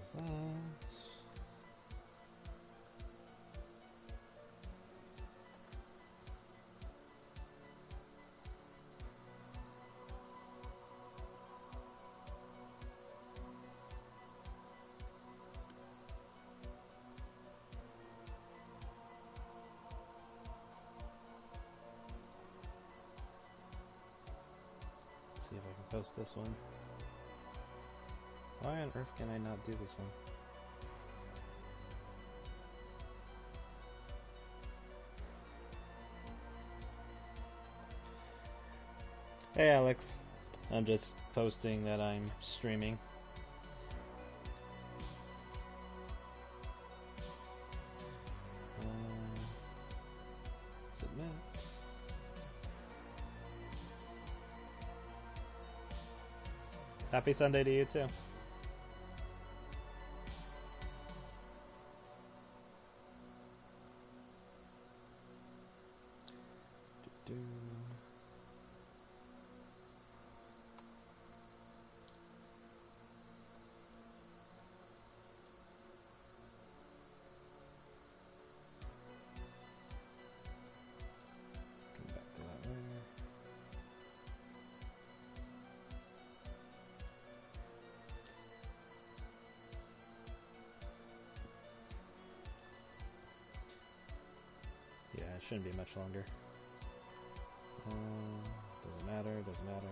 Close that. See if I can post this one. Why on earth can I not do this one? Hey Alex, I'm just posting that I'm streaming. Submit. Happy Sunday to you too. Come back to that later. Yeah, it shouldn't be much longer. Doesn't matter, doesn't matter.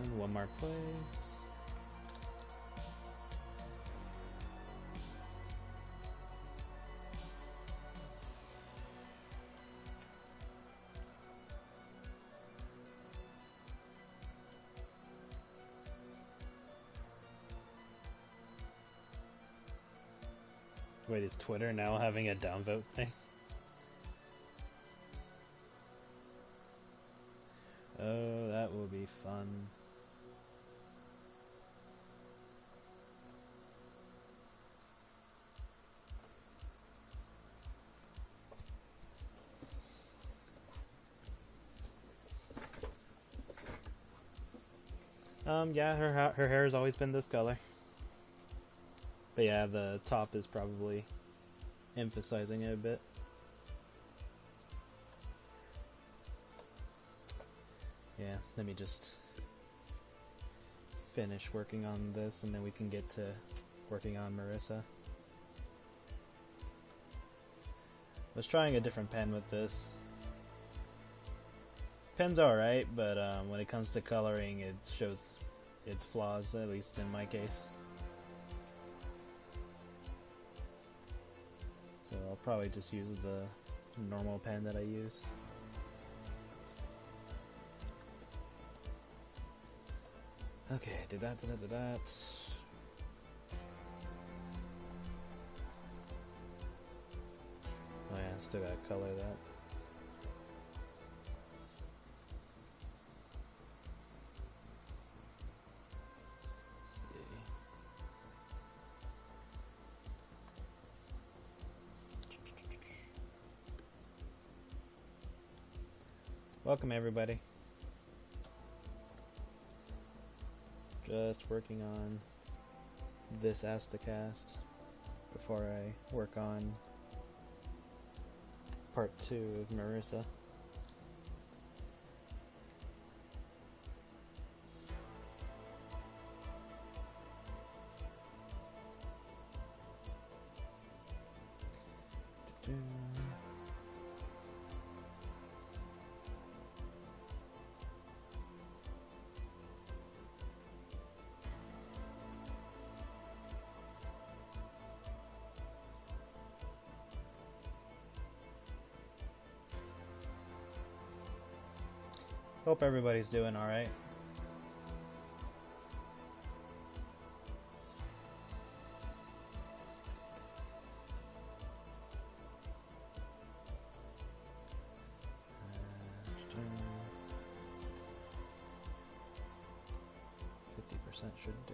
And one more place. Wait, is Twitter now having a downvote thing? Oh, that will be fun. Yeah, her hair has always been this color. But yeah, the top is probably emphasizing it a bit. Yeah, let me just finish working on this and then we can get to working on Merissa. I was trying a different pen with this. Pen's alright, but when it comes to coloring, it shows its flaws, at least in my case. So I'll probably just use the normal pen that I use. Okay, did that. Oh yeah, still gotta color that. Welcome everybody. Just working on this Astacast before I work on part 2 of Merissa. Hope everybody's doing alright. Should do.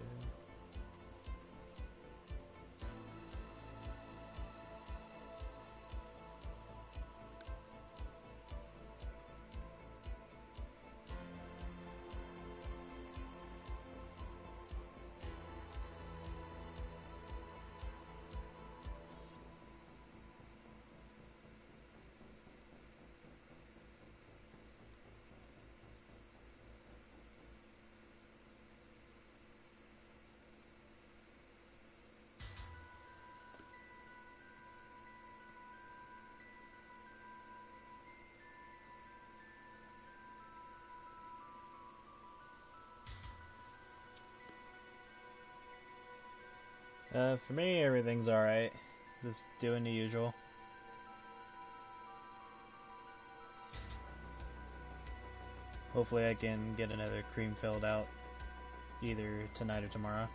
For me, everything's alright. Just doing the usual. Hopefully I can get another cream filled out either tonight or tomorrow.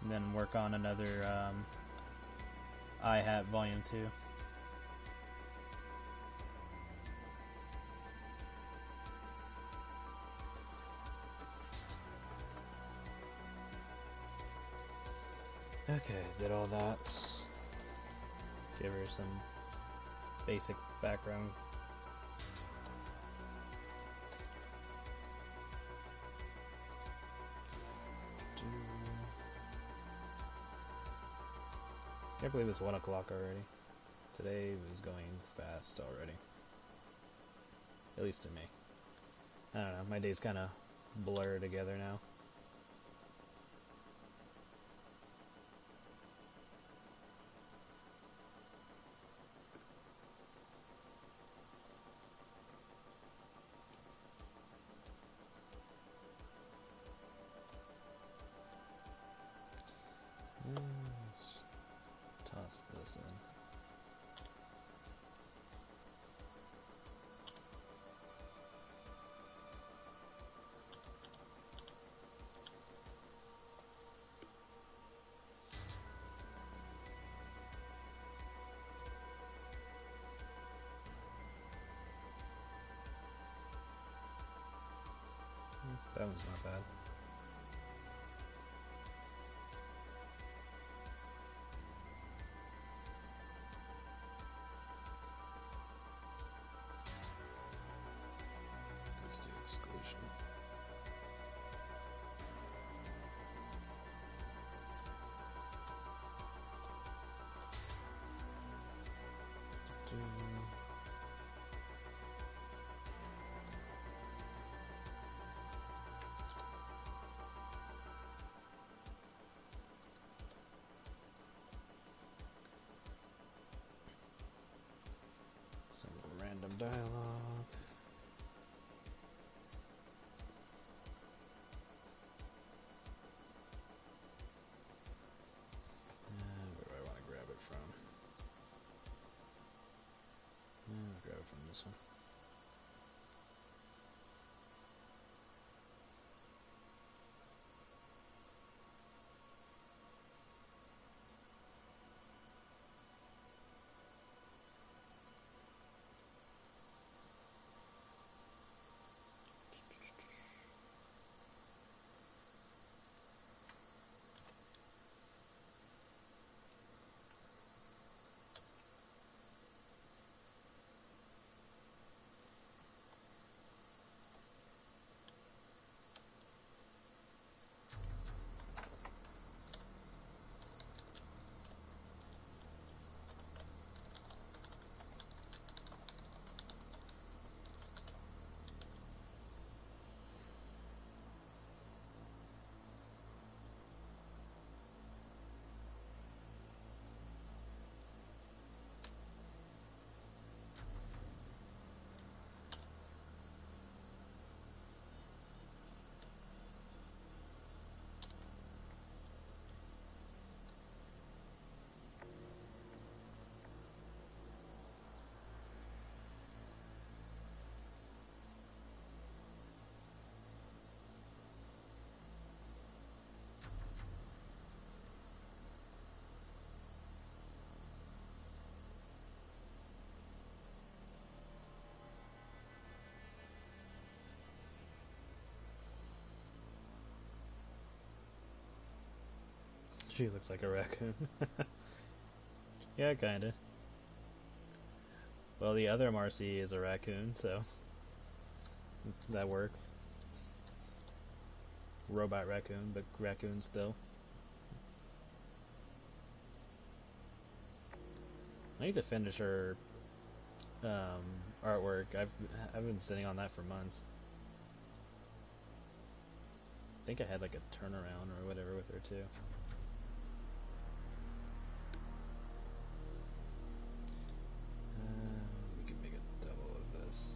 And then work on another I-Hat Volume 2. Okay, did all that. Give her some basic background. Can't believe it's 1 o'clock already. Today was going fast already. At least to me. I don't know, my days kind of blur together now. Let's toss this in. That one's not bad. Let's do exclusion. Single random dialogue. Where do I want to grab it from? I'll grab it from this one. She looks like a raccoon. Yeah, kinda. Well, the other Marcy is a raccoon, so that works. Robot raccoon, but raccoon still. I need to finish her artwork. I've been sitting on that for months. I think I had like a turnaround or whatever with her too. We can make a double of this.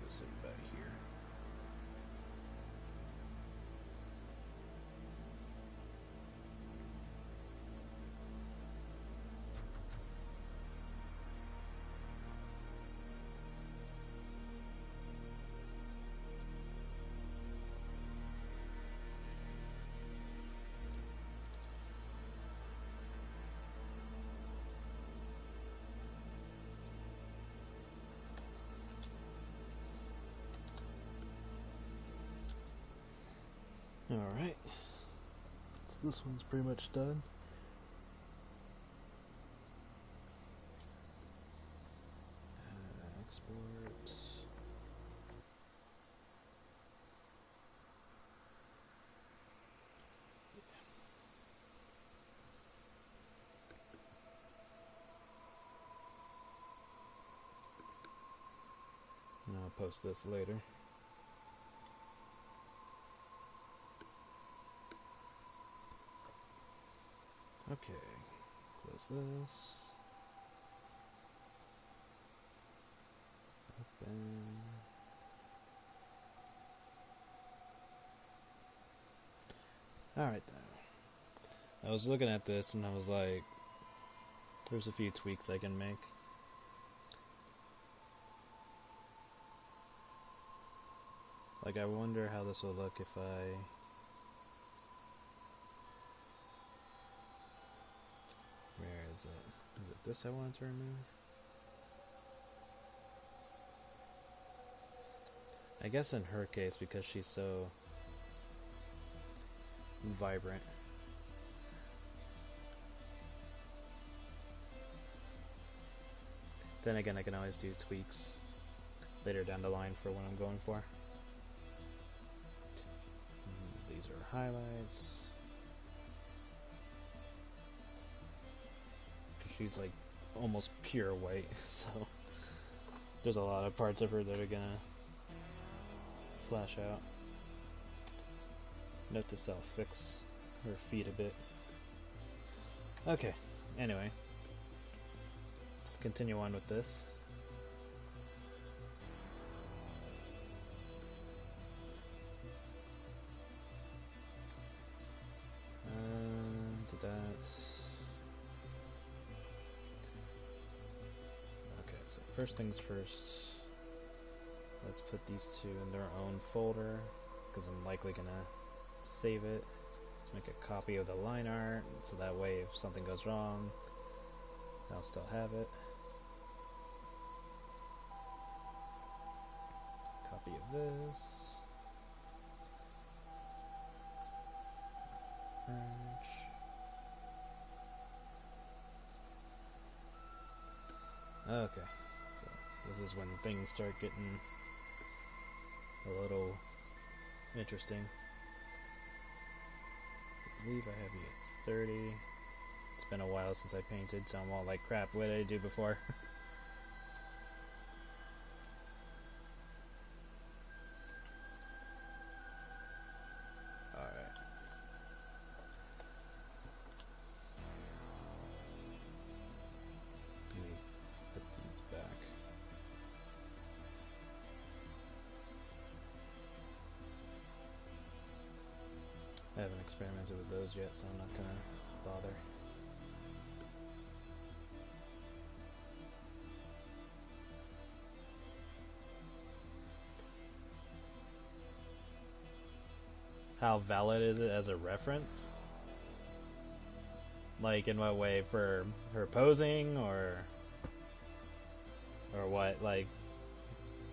Sit back here. Alright, so this one's pretty much done. Export. And I'll post this later. Okay, close this. Open. Alright then. I was looking at this and I was like, there's a few tweaks I can make. Like, I wonder how this will look if I... Where is it? Is it this I wanted to remove? I guess in her case, because she's so vibrant. Then again, I can always do tweaks later down the line for what I'm going for. These are highlights. She's like almost pure white, so there's a lot of parts of her that are gonna flash out. Note to self, fix her feet a bit. Okay, anyway, let's continue on with this. Did that. Okay, so first things first, let's put these two in their own folder, because I'm likely gonna save it. Let's make a copy of the line art, so that way if something goes wrong, I'll still have it. Copy of this. Merge. Okay, so this is when things start getting a little interesting. I believe I have you at 30. It's been a while since I painted, so I'm all like, crap, what did I do before? Alright. Let me put these back. I haven't experimented with those yet, so I'm not gonna bother. How valid is it as a reference? Like, in what way? For her posing, or what? Like,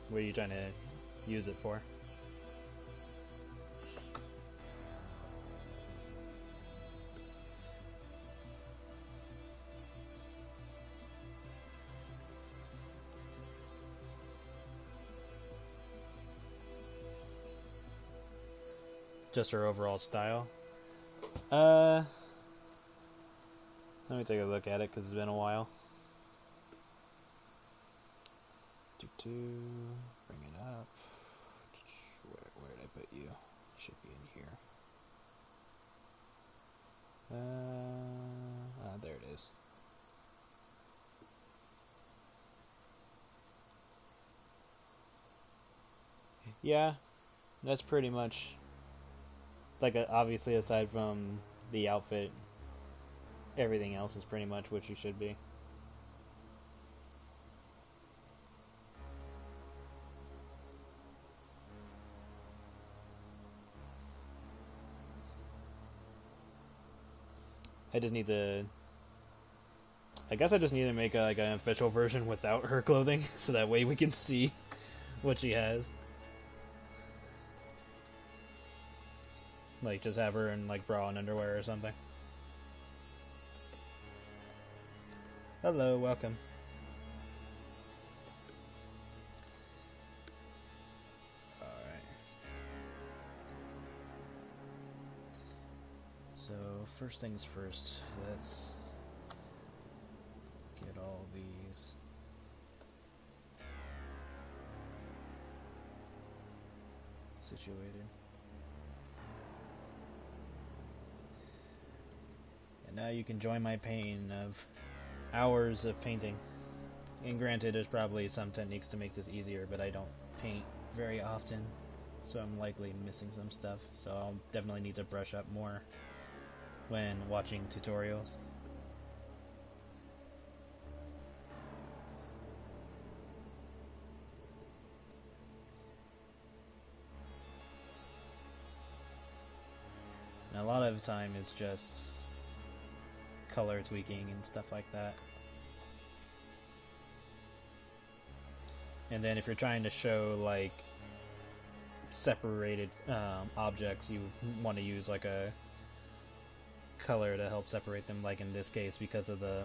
what are you trying to use it for? Just her overall style? Let me take a look at it, because it's been a while. Bring it up. Where did I put you? Should be in here. There it is. Yeah, that's pretty much, like, obviously aside from the outfit, everything else is pretty much what you should be. I just need to, I guess I just need to make like an official version without her clothing, so that way we can see what she has. Like, just have her in like bra and underwear or something. Hello, welcome. Alright. So, first things first, let's get all these situated. And now you can join my pain of hours of painting. And granted, there's probably some techniques to make this easier, but I don't paint very often, so I'm likely missing some stuff. So I'll definitely need to brush up more when watching tutorials. And a lot of the time it's just color tweaking and stuff like that. And then if you're trying to show like separated objects, you want to use like a color to help separate them, like in this case, because of the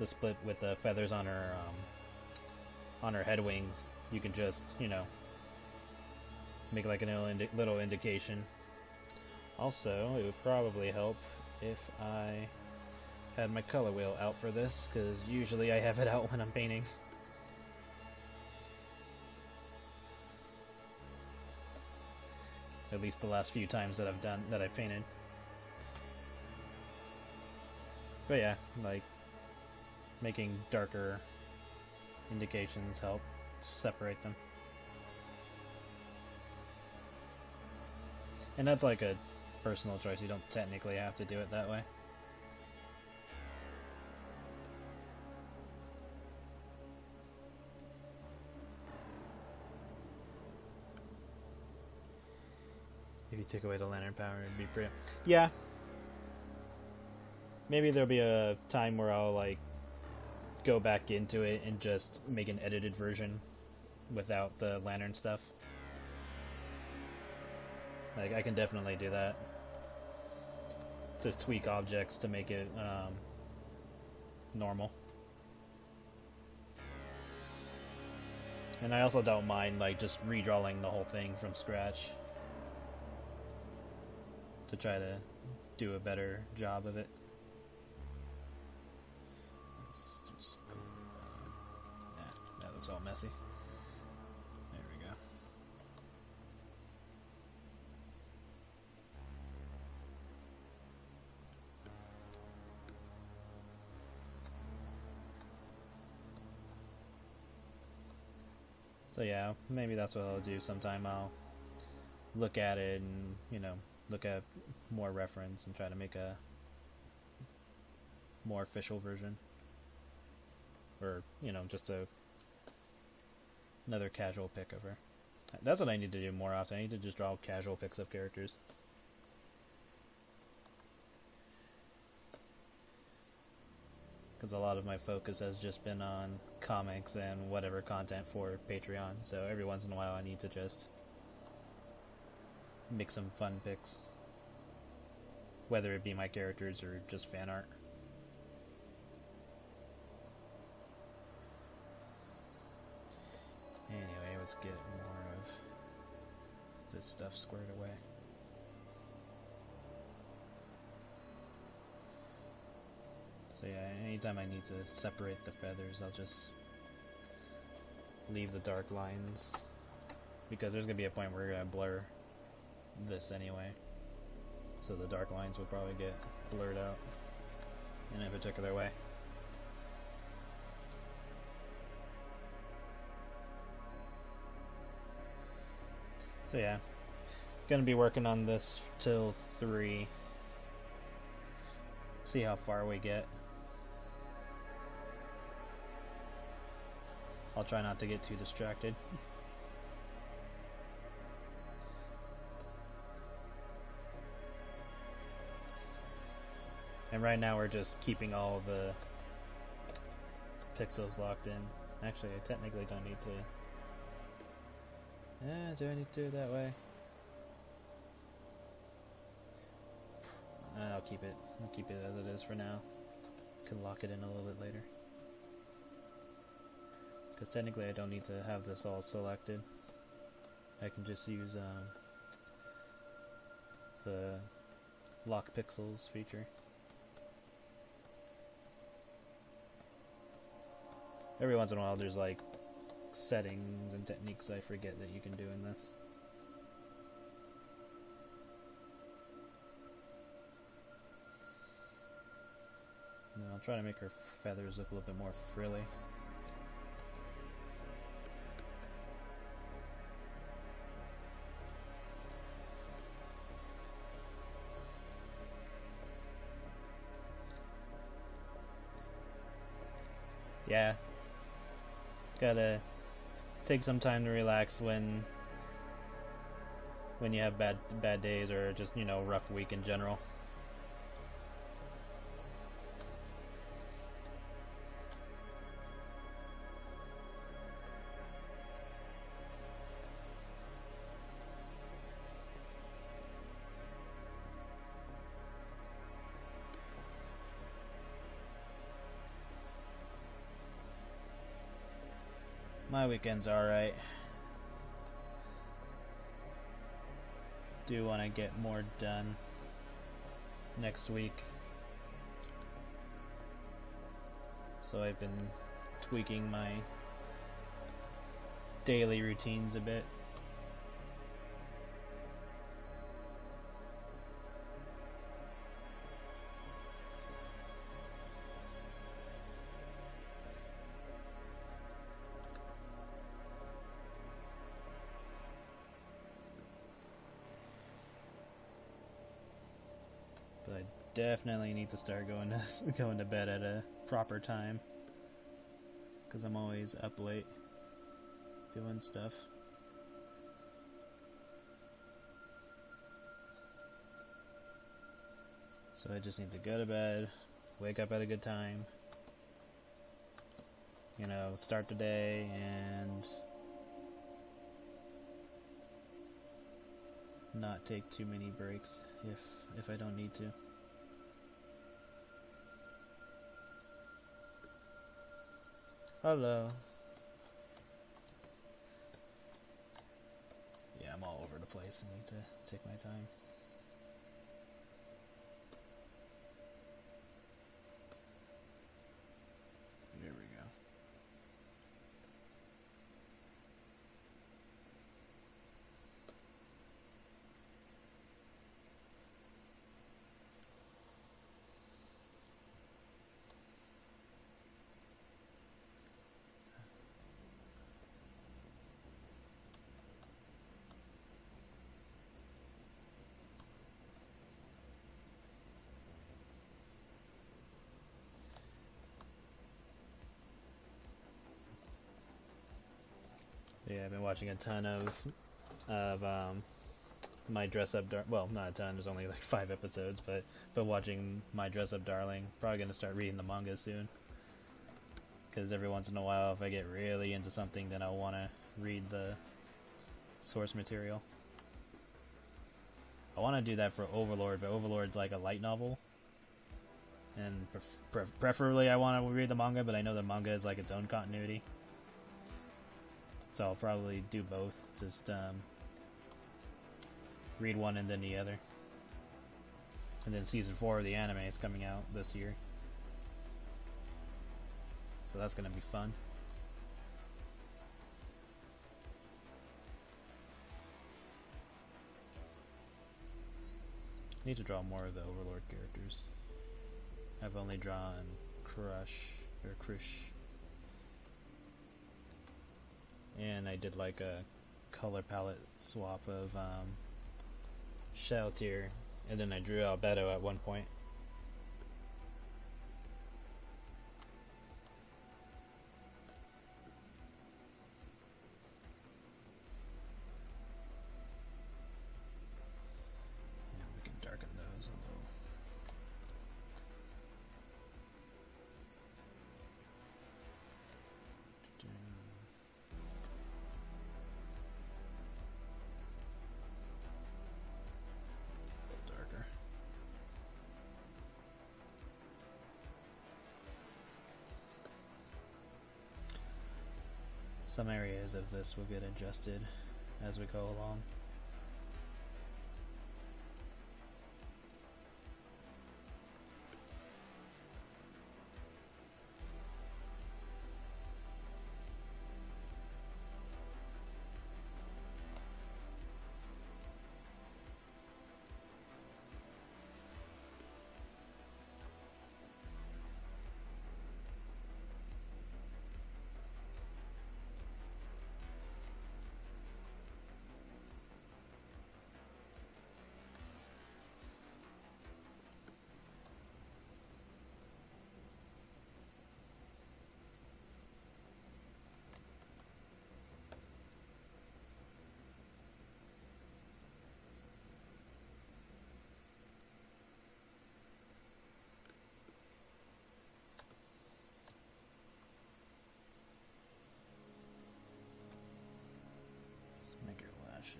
split with the feathers on her head wings. You can just, you know, make like a little indication. Also, it would probably help if I had my color wheel out for this, because usually I have it out when I'm painting. At least the last few times that I've painted. But yeah, like, making darker indications help separate them. And that's like a personal choice, you don't technically have to do it that way. If you took away the lantern power, it'd be pretty... Yeah. Maybe there'll be a time where I'll, like, go back into it and just make an edited version without the lantern stuff. Like, I can definitely do that. Just tweak objects to make it, normal. And I also don't mind like just redrawing the whole thing from scratch to try to do a better job of it. Let's just close that. Yeah, that looks all messy. There we go. So yeah, maybe that's what I'll do sometime. I'll look at it and, you know, look at more reference and try to make a more official version. Or, you know, just another casual pic of her. That's what I need to do more often. I need to just draw casual pics of characters. Because a lot of my focus has just been on comics and whatever content for Patreon. So every once in a while I need to just make some fun pics. Whether it be my characters or just fan art. Anyway, let's get more of this stuff squared away. So yeah, anytime I need to separate the feathers, I'll just leave the dark lines, because there's going to be a point where we're going to blur this anyway. So the dark lines will probably get blurred out in a particular way. So yeah, going to be working on this till 3. See how far we get. I'll try not to get too distracted. And right now we're just keeping all the pixels locked in. Actually, I technically don't need to... do I need to do it that way? I'll keep it. I'll keep it as it is for now. Can lock it in a little bit later. Because technically I don't need to have this all selected. I can just use the lock pixels feature. Every once in a while there's like settings and techniques I forget that you can do in this. And then I'll try to make her feathers look a little bit more frilly. Yeah, gotta take some time to relax when you have bad days, or just, you know, rough week in general. My weekend's alright. Do want to get more done next week. So I've been tweaking my daily routines a bit. But I definitely need to start going to bed at a proper time, because I'm always up late doing stuff. So I just need to go to bed, wake up at a good time, you know, start the day, and not take too many breaks if I don't need to. Hello. place. I need to take my time. There we go. Yeah, I've been watching a ton of My Dress Up well, not a ton, there's only like 5 episodes, but watching My Dress Up Darling. Probably gonna start reading the manga soon, because every once in a while, if I get really into something, then I'll want to read the source material. I want to do that for Overlord, but Overlord's like a light novel, and preferably I want to read the manga, but I know the manga is like its own continuity. So I'll probably do both, just read one and then the other. And then season 4 of the anime is coming out this year, so that's gonna be fun. Need to draw more of the Overlord characters. I've only drawn Crush. And I did like a color palette swap of Sheltier, and then I drew Albedo at one point. Yeah, we can darken those a little. Some areas of this will get adjusted as we go along.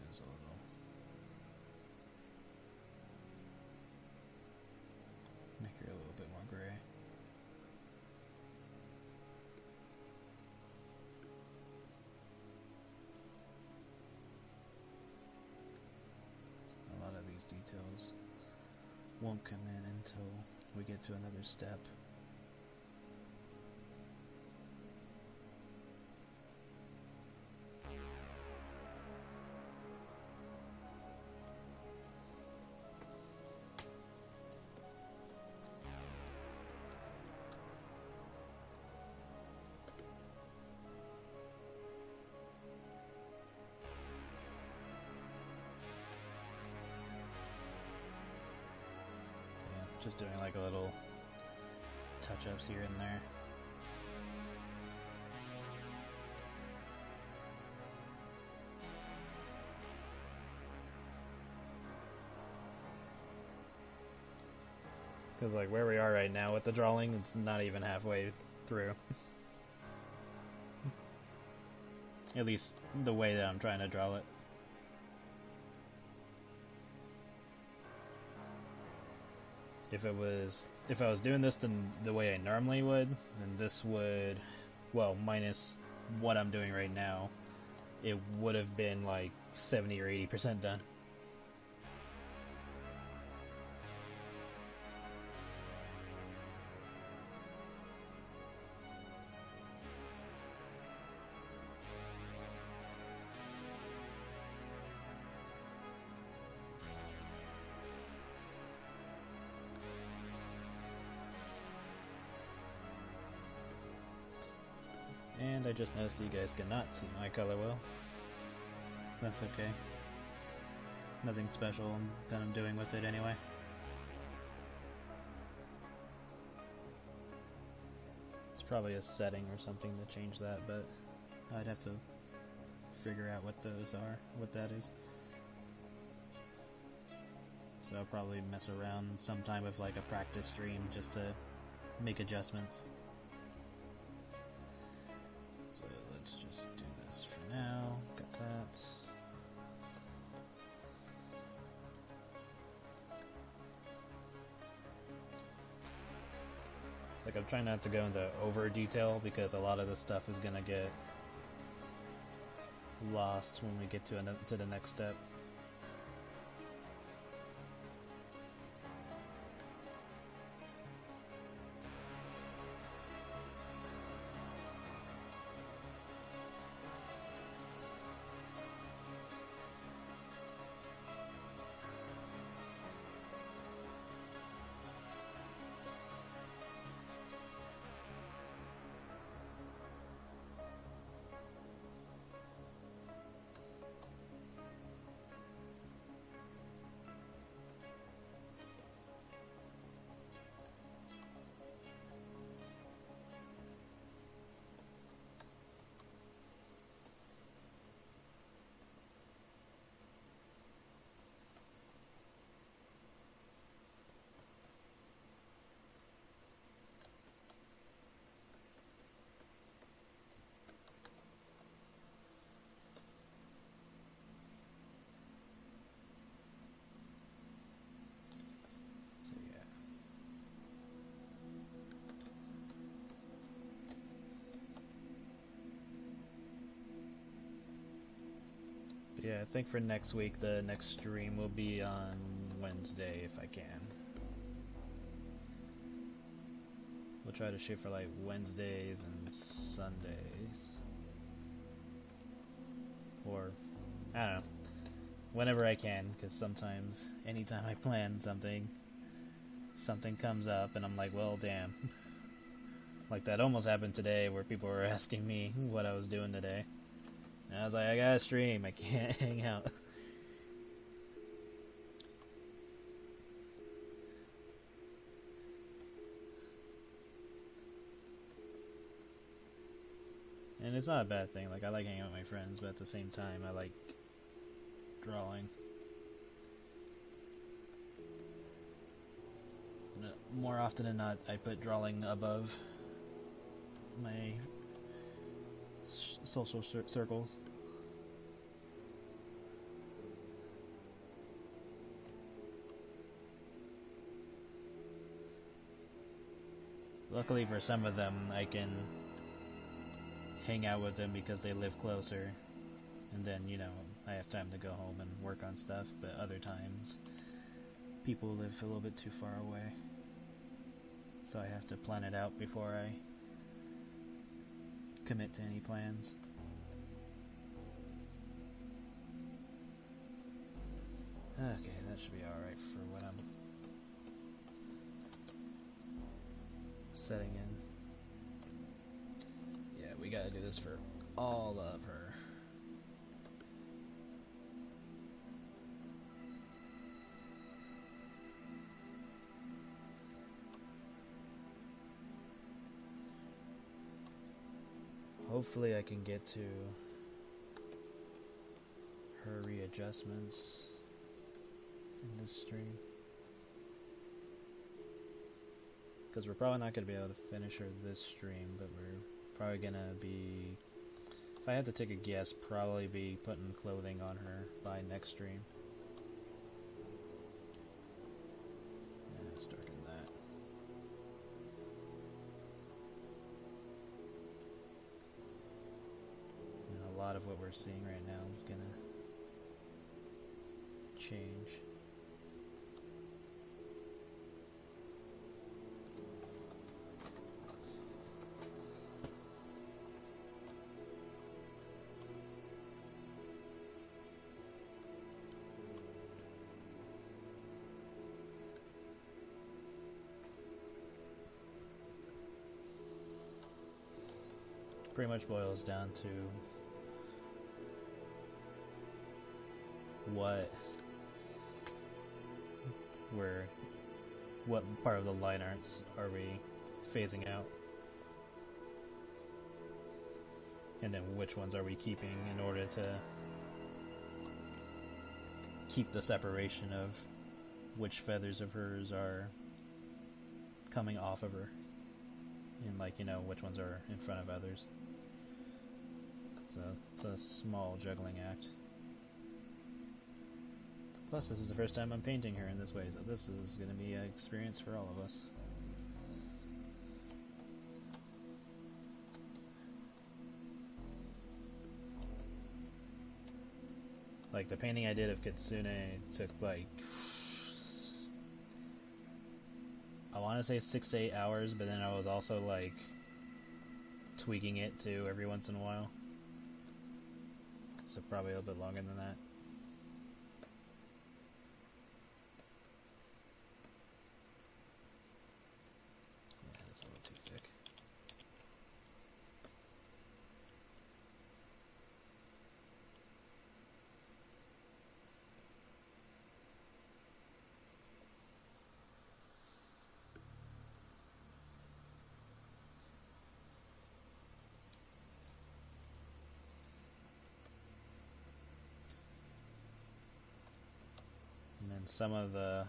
A little. Make her a little bit more gray. A lot of these details won't come in until we get to another step. Just doing like a little touch-ups here and there. Because like where we are right now with the drawing, it's not even halfway through. At least the way that I'm trying to draw it. If I was doing this the way I normally would, then this would, well, minus what I'm doing right now, it would have been like 70 or 80% done. And I just noticed you guys cannot see my color wheel. That's okay. Nothing special that I'm doing with it anyway. It's probably a setting or something to change that, but I'd have to figure out what those are, what that is. So I'll probably mess around sometime with like a practice stream just to make adjustments. So let's just do this for now. Got that. Like, I'm trying not to go into over detail because a lot of this stuff is gonna get lost when we get to the next step. Yeah, I think for next week, the next stream will be on Wednesday if I can. We'll try to shoot for like Wednesdays and Sundays. Or, I don't know, whenever I can, because sometimes, anytime I plan something comes up and I'm like, well, damn. Like that almost happened today where people were asking me what I was doing today. And I was like, I gotta stream, I can't hang out. And it's not a bad thing, like I like hanging out with my friends, but at the same time I like drawing. More often than not, I put drawing above my social circles. Luckily for some of them, I can hang out with them because they live closer, and then, you know, I have time to go home and work on stuff, but other times people live a little bit too far away, so I have to plan it out before I commit to any plans. Okay, that should be alright for what I'm setting in. Yeah, we gotta do this for all of her. Hopefully I can get to her readjustments in this stream. Because we're probably not going to be able to finish her this stream, but we're probably going to be, if I had to take a guess, probably be putting clothing on her by next stream. Yeah, let's darken that. A lot of what we're seeing right now is gonna change. Pretty much boils down to what part of the line arts are we phasing out, and then which ones are we keeping in order to keep the separation of which feathers of hers are coming off of her, and like, you know, which ones are in front of others. So it's a small juggling act. Plus, this is the first time I'm painting her in this way, so this is going to be an experience for all of us. Like, the painting I did of Kitsune took like, I want to say 6 to 8 hours, but then I was also like tweaking it too every once in a while. So probably a little bit longer than that. Yeah, it's a little too thick. And then some of the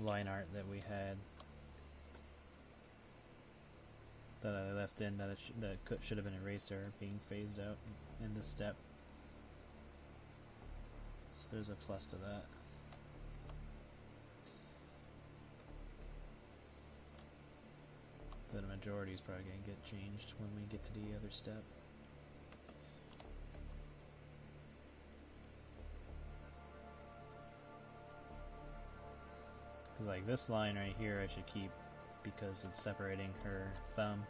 line art that we had that I left in that should have been erased are being phased out in this step. So there's a plus to that. But the majority is probably going to get changed when we get to the other step. Because like this line right here I should keep because it's separating her thumb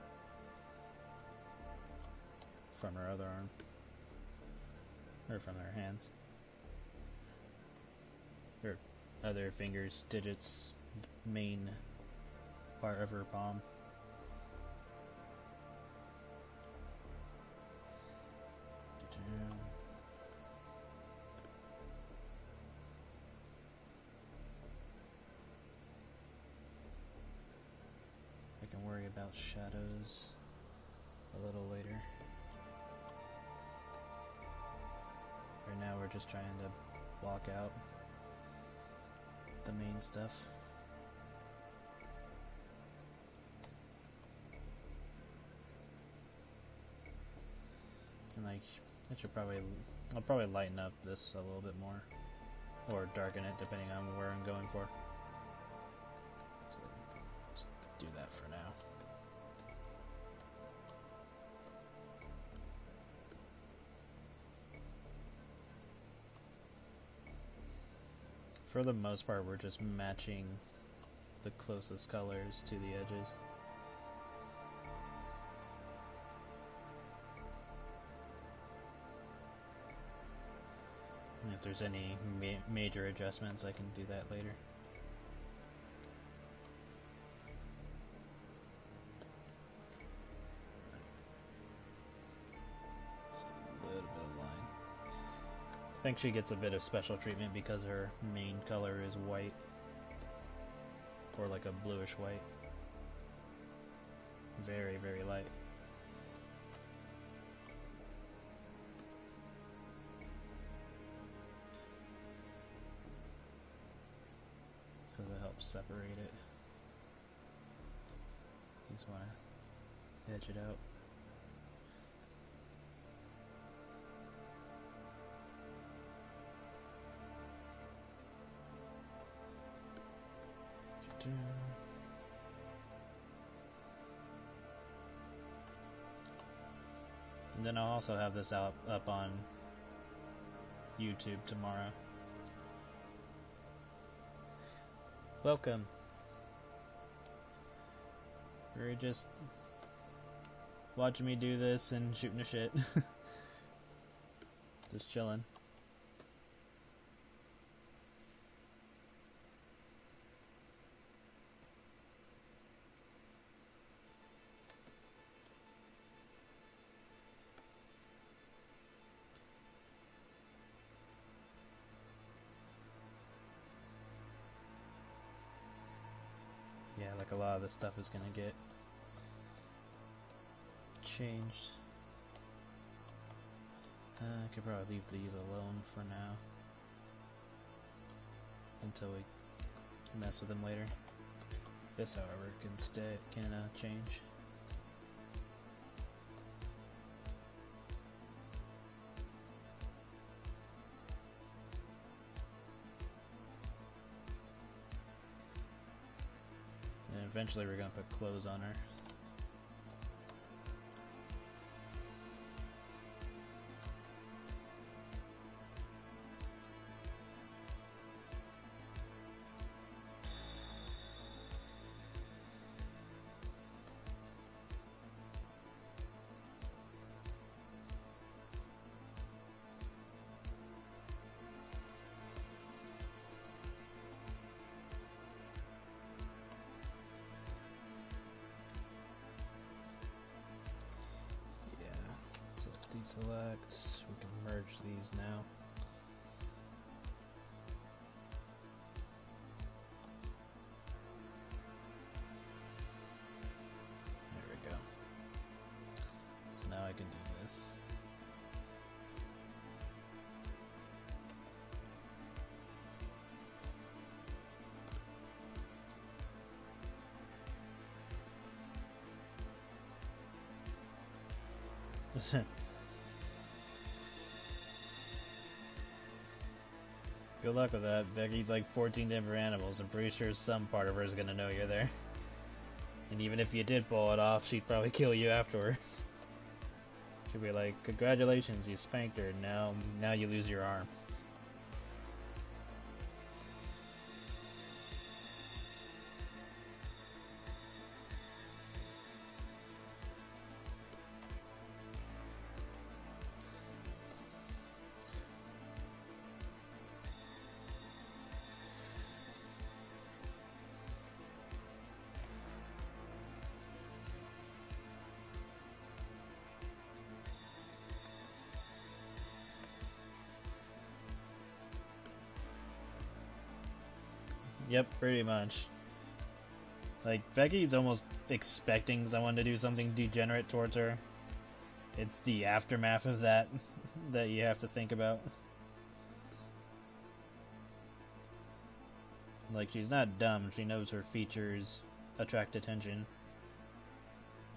from her other arm, or from her hands, her other fingers, digits, main part of her palm. I can worry about shadows a little later. Right now we're just trying to block out the main stuff. And like, I'll probably lighten up this a little bit more, or darken it depending on where I'm going for. So just do that for now. For the most part, we're just matching the closest colors to the edges. And if there's any major adjustments, I can do that later. Just a little bit of line. I think she gets a bit of special treatment because her main color is white, or like a bluish white. Very, very light. So that helps separate it. You just want to edge it out. And then I'll also have this up on YouTube tomorrow. Welcome. We're just watching me do this and shooting the shit. Just chilling. Yeah, like a lot of this stuff is gonna get changed. I could probably leave these alone for now until we mess with them later. This, however, can change. And eventually we're gonna put clothes on her. Deselect. We can merge these now. There we go. So now I can do this. Good luck with that. Becky's like 14 different animals. I'm pretty sure some part of her is gonna know you're there. And even if you did pull it off, she'd probably kill you afterwards. She'd be like, congratulations, you spanked her. Now you lose your arm. Yep, pretty much. Like, Becky's almost expecting someone to do something degenerate towards her. It's the aftermath of that that you have to think about. Like, she's not dumb. She knows her features attract attention.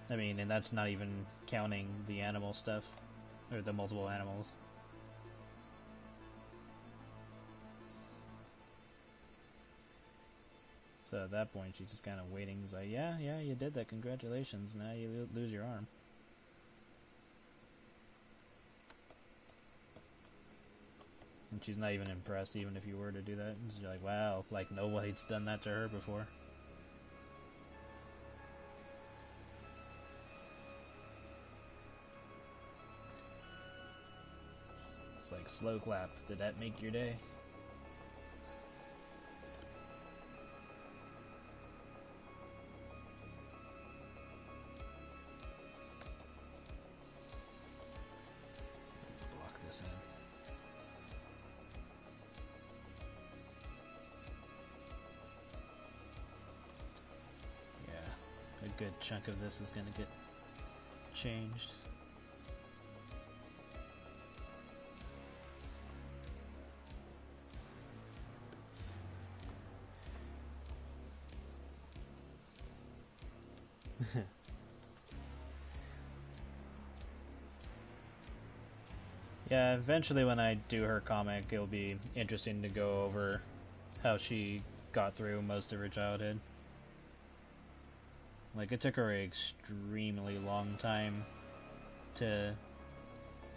I mean, and that's not even counting the animal stuff. Or the multiple animals. So at that point, she's just kind of waiting. She's like, yeah, you did that. Congratulations. Now you lose your arm. And she's not even impressed, even if you were to do that. And she's like, wow, like nobody's done that to her before. It's like, slow clap. Did that make your day? This in. Yeah, a good chunk of this is going to get changed. Yeah, eventually when I do her comic, it'll be interesting to go over how she got through most of her childhood. Like, it took her an extremely long time to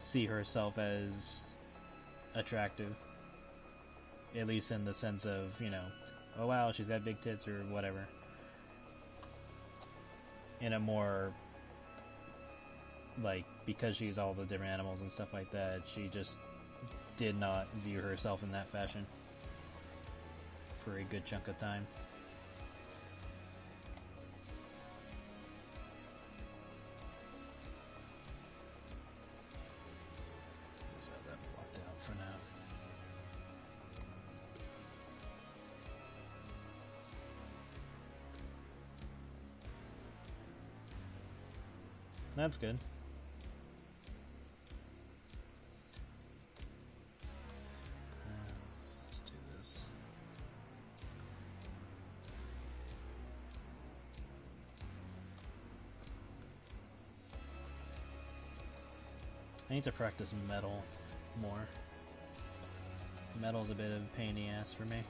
see herself as attractive. At least in the sense of, you know, oh wow, she's got big tits or whatever. In a more, like, because she's all the different animals and stuff like that, she just did not view herself in that fashion for a good chunk of time. Just have that blocked out for now. That's good. Let's just do this. I need to practice metal more. Metal's a bit of a pain in the ass for me.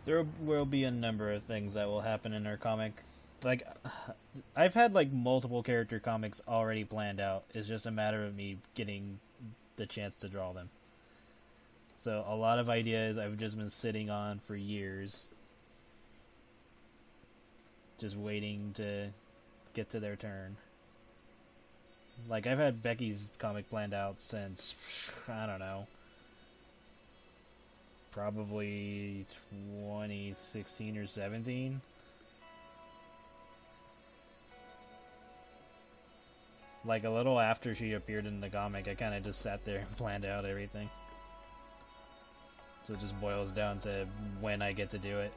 There will be a number of things that will happen in our comic. Like, I've had like multiple character comics already planned out. It's just a matter of me getting the chance to draw them. So a lot of ideas I've just been sitting on for years. Just waiting to get to their turn. Like, I've had Becky's comic planned out since, I don't know, probably 2016 or 17. Like, a little after she appeared in the comic, I kind of just sat there and planned out everything. So it just boils down to when I get to do it.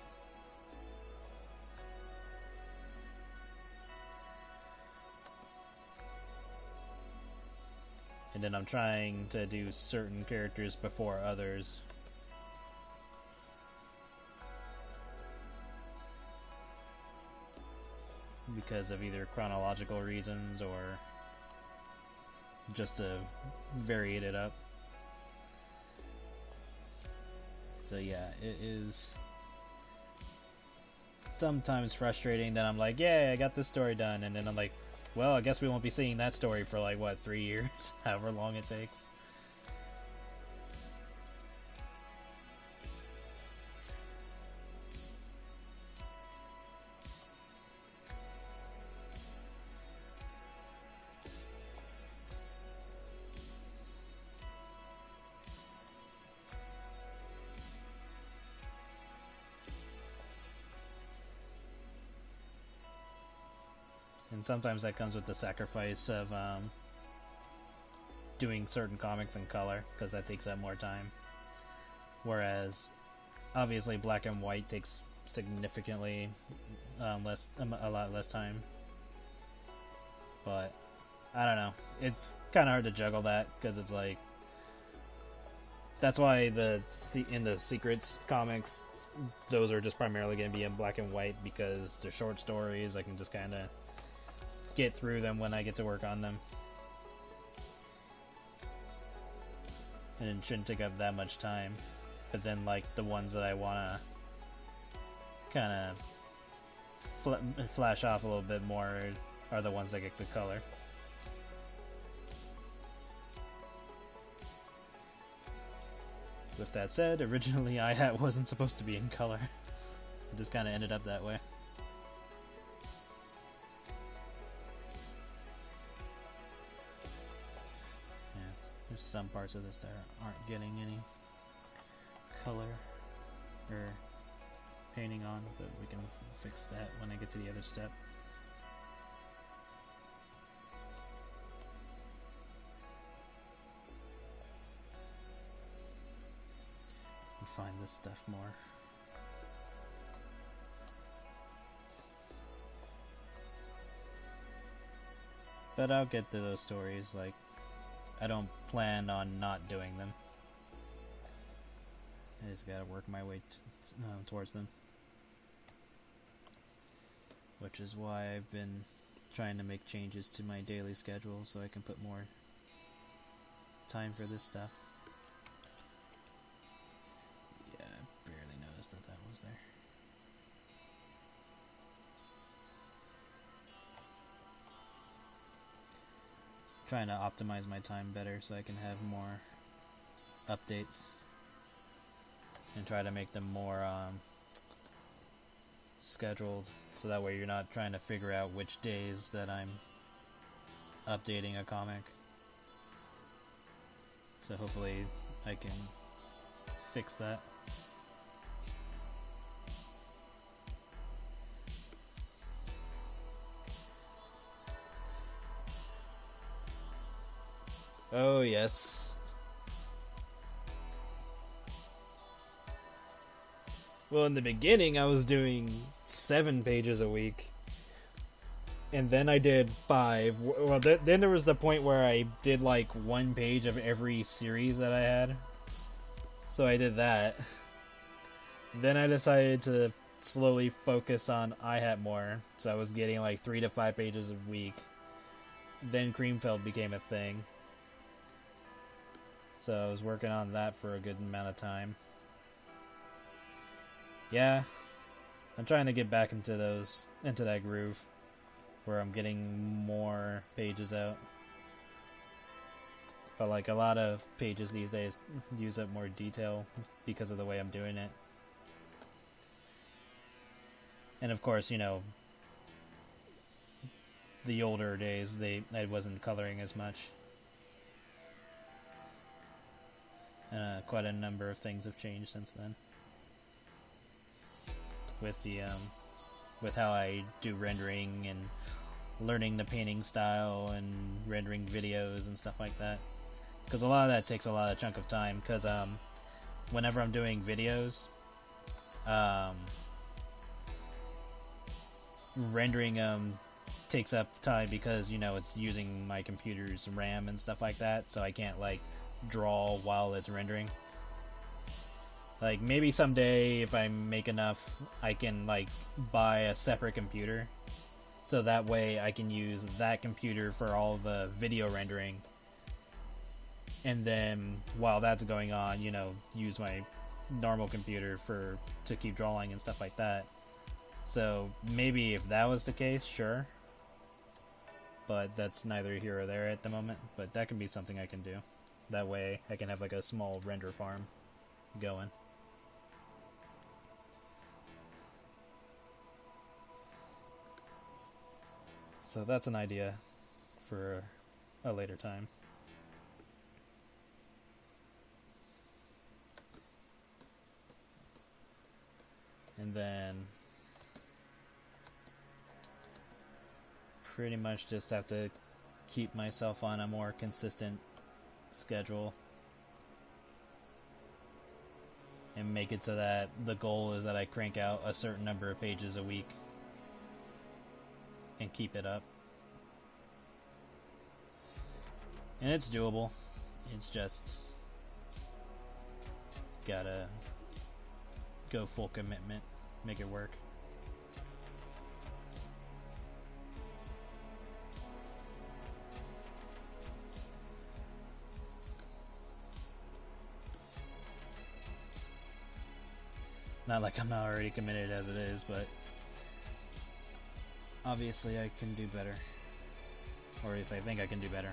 And then I'm trying to do certain characters before others. Because of either chronological reasons or just to vary it up. So yeah, it is sometimes frustrating that I'm like, yeah, I got this story done, and then I'm like, well, I guess we won't be seeing that story for like, what, 3 years? However long it takes. And sometimes that comes with the sacrifice of doing certain comics in color, because that takes up more time. Whereas, obviously, black and white takes significantly a lot less time. But I don't know. It's kind of hard to juggle that, because it's like, that's why in the Secrets comics, those are just primarily going to be in black and white, because they're short stories. I can just kind of get through them when I get to work on them. And it shouldn't take up that much time. But then, like, the ones that I want to kind of flash off a little bit more are the ones that get the color. With that said, originally I wasn't supposed to be in color. It just kind of ended up that way. There's some parts of this that aren't getting any color or painting on, but we can fix that when I get to the other step. Refine this stuff more. But I'll get to those stories. Like, I don't plan on not doing them. I just gotta work my way towards them. Which is why I've been trying to make changes to my daily schedule so I can put more time for this stuff. Yeah, I barely noticed that that was there. Trying to optimize my time better so I can have more updates and try to make them more scheduled, so that way you're not trying to figure out which days that I'm updating a comic. So hopefully I can fix that. Oh yes. Well, in the beginning I was doing 7 pages a week. And then I did 5. Well, then there was the point where I did like 1 page of every series that I had. So I did that. Then I decided to slowly focus on IHAT more. So I was getting like 3 to 5 pages a week. Then Creamfeld became a thing. So I was working on that for a good amount of time. Yeah, I'm trying to get back into that groove where I'm getting more pages out. But like a lot of pages these days use up more detail because of the way I'm doing it. And of course, you know, the older days I wasn't coloring as much. Quite a number of things have changed since then. With how I do rendering and learning the painting style and rendering videos and stuff like that. Because a lot of that takes a lot of chunk of time. Because whenever I'm doing videos, rendering takes up time because, you know, it's using my computer's RAM and stuff like that. So I can't like draw while it's rendering. Like, maybe someday, if I make enough, I can, like, buy a separate computer. So that way I can use that computer for all the video rendering. And then, while that's going on, you know, use my normal computer to keep drawing and stuff like that. So, maybe if that was the case, sure. But that's neither here or there at the moment. But that can be something I can do. That way I can have, like, a small render farm going. So that's an idea for a later time. And then pretty much just have to keep myself on a more consistent schedule and make it so that the goal is that I crank out a certain number of pages a week and keep it up. And it's doable. It's just gotta go full commitment, make it work. Not like I'm not already committed as it is, but obviously I can do better. Or at least I think I can do better.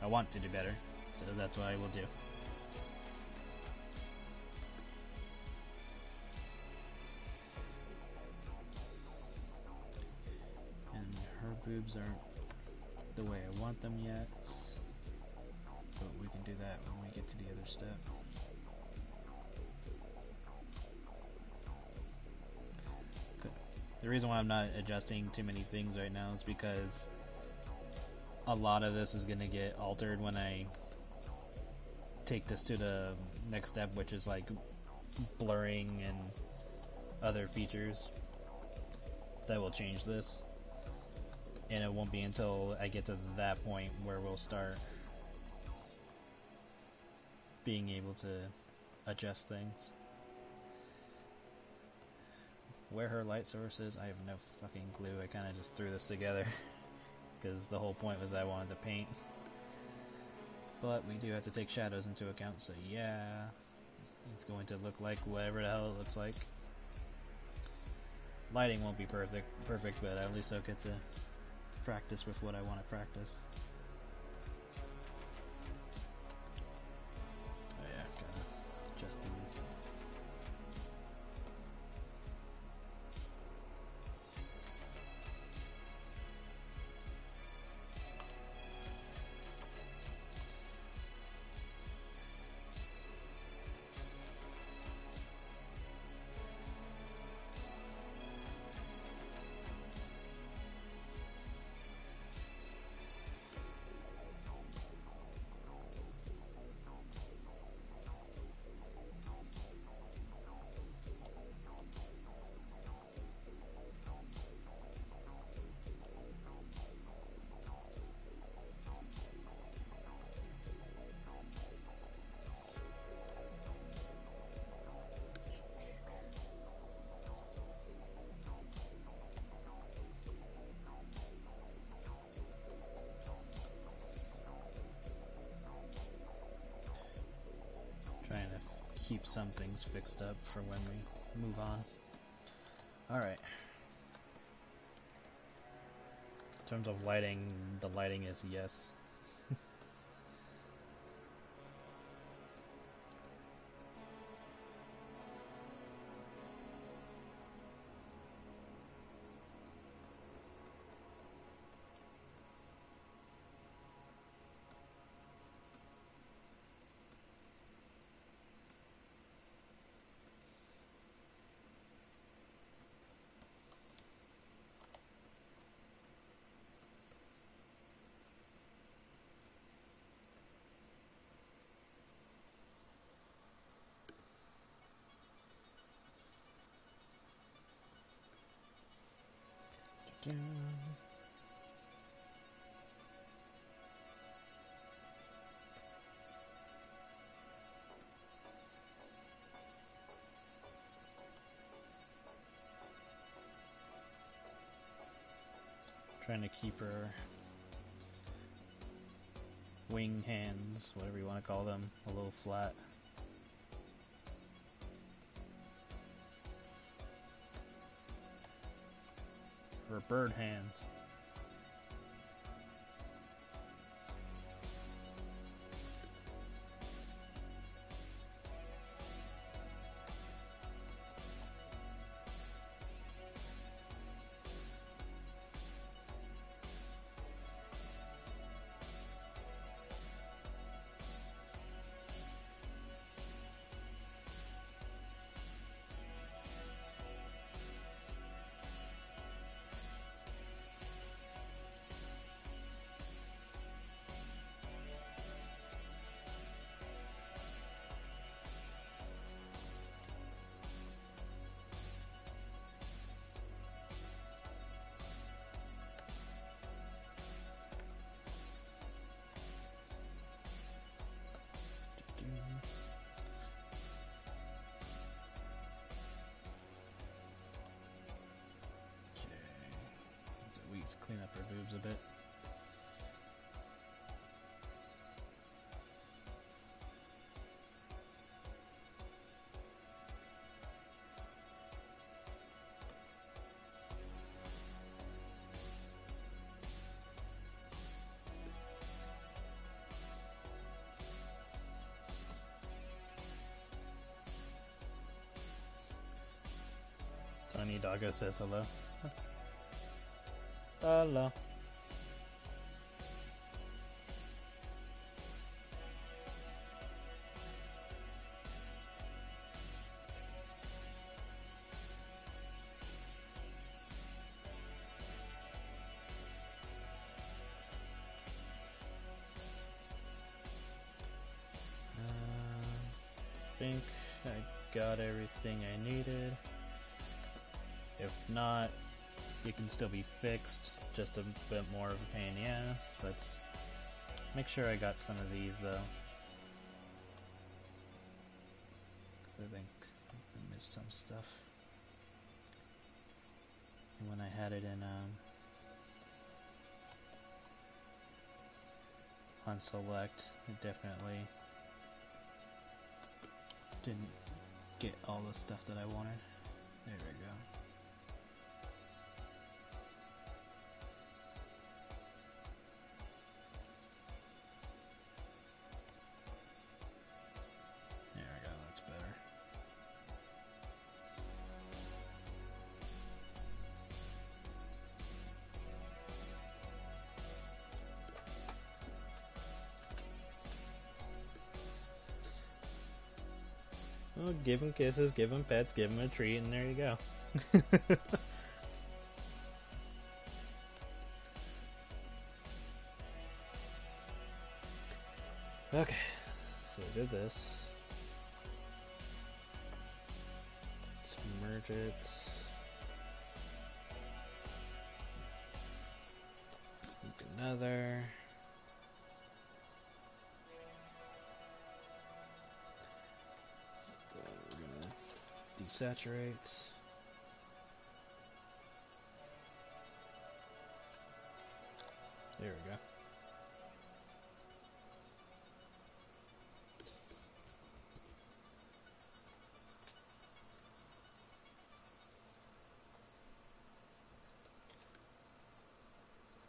I want to do better, so that's what I will do. And her boobs aren't the way I want them yet, but we can do that when we get to the other step. The reason why I'm not adjusting too many things right now is because a lot of this is going to get altered when I take this to the next step, which is like blurring and other features that will change this. And it won't be until I get to that point where we'll start being able to adjust things. Where her light source is, I have no fucking clue. I kind of just threw this together because the whole point was I wanted to paint. But we do have to take shadows into account, so yeah, it's going to look like whatever the hell it looks like. Lighting won't be perfect, but at least I'll get to practice with what I want to practice. Oh yeah, gotta adjust these. Trying to keep some things fixed up for when we move on. Alright. In terms of lighting, the lighting is yes. Trying to keep her wing hands, whatever you want to call them, a little flat. Her bird hands. Clean up her boobs a bit. Tiny Doggo says hello. Hello. I think I got everything I needed. If not, it can still be fixed, just a bit more of a pain in the ass. Let's make sure I got some of these though. I think I missed some stuff. And when I had it in on select, it definitely didn't get all the stuff that I wanted. There we go. There we go, that's better. Well, give him kisses, give him pets, give him a treat, and there you go. Okay, so we did this. Let's merge it. Make another. Desaturate. There we go.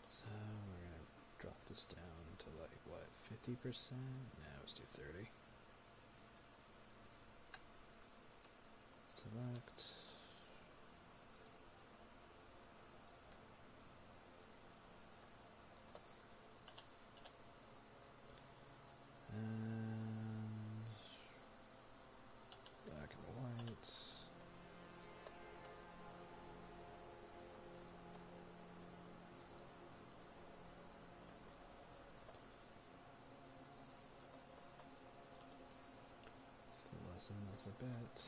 So we're gonna drop this down to like what, 50%? Nah, let's do 30. Select. And black and white. Let's lessen this a bit.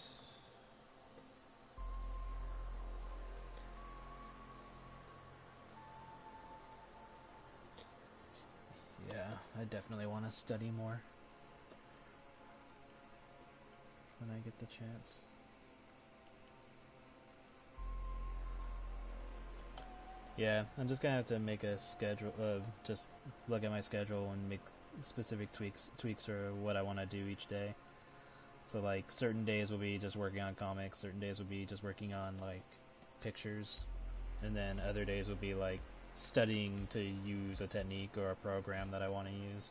Yeah, I definitely want to study more when I get the chance. Yeah, I'm just gonna have to make a schedule, just look at my schedule and make specific tweaks for what I want to do each day. So like certain days will be just working on comics, certain days will be just working on like pictures, and then other days will be like studying to use a technique or a program that I want to use.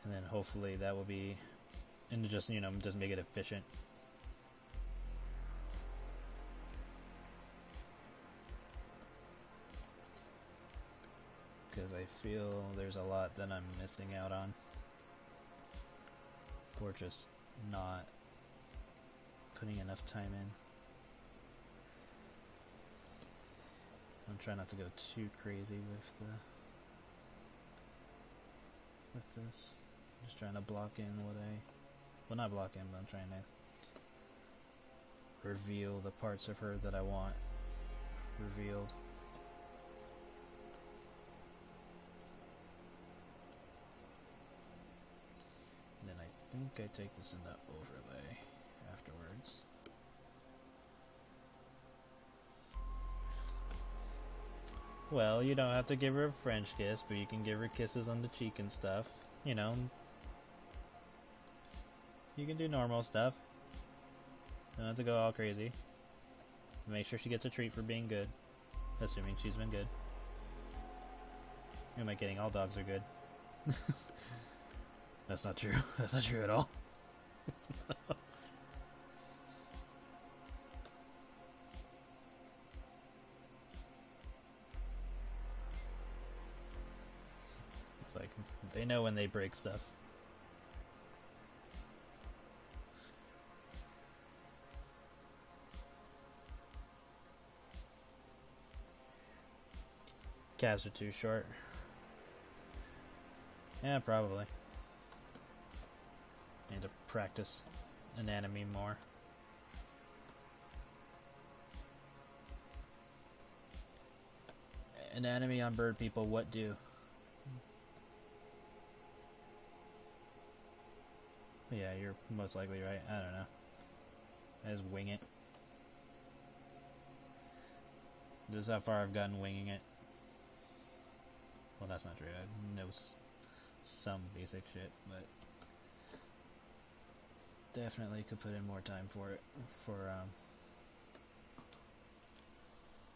And then hopefully that will be, and just, you know, just make it efficient. Because I feel there's a lot that I'm missing out on. Or just not putting enough time in. I'm trying not to go too crazy with this. I'm just trying to block in what well, not block in, but I'm trying to reveal the parts of her that I want revealed. And then I think I take this into overlay afterwards. Well, you don't have to give her a French kiss, but you can give her kisses on the cheek and stuff. You know, you can do normal stuff. Don't have to go all crazy. Make sure she gets a treat for being good, assuming she's been good. Who am I kidding? All dogs are good. That's not true. That's not true at all. It's like, they know when they break stuff. Calves are too short. Yeah, probably. Need to practice anatomy more. Anatomy on bird people, what do? Yeah, you're most likely right. I don't know. I just wing it. This is how far I've gotten winging it. Well, that's not true. I know some basic shit, but definitely could put in more time for it. For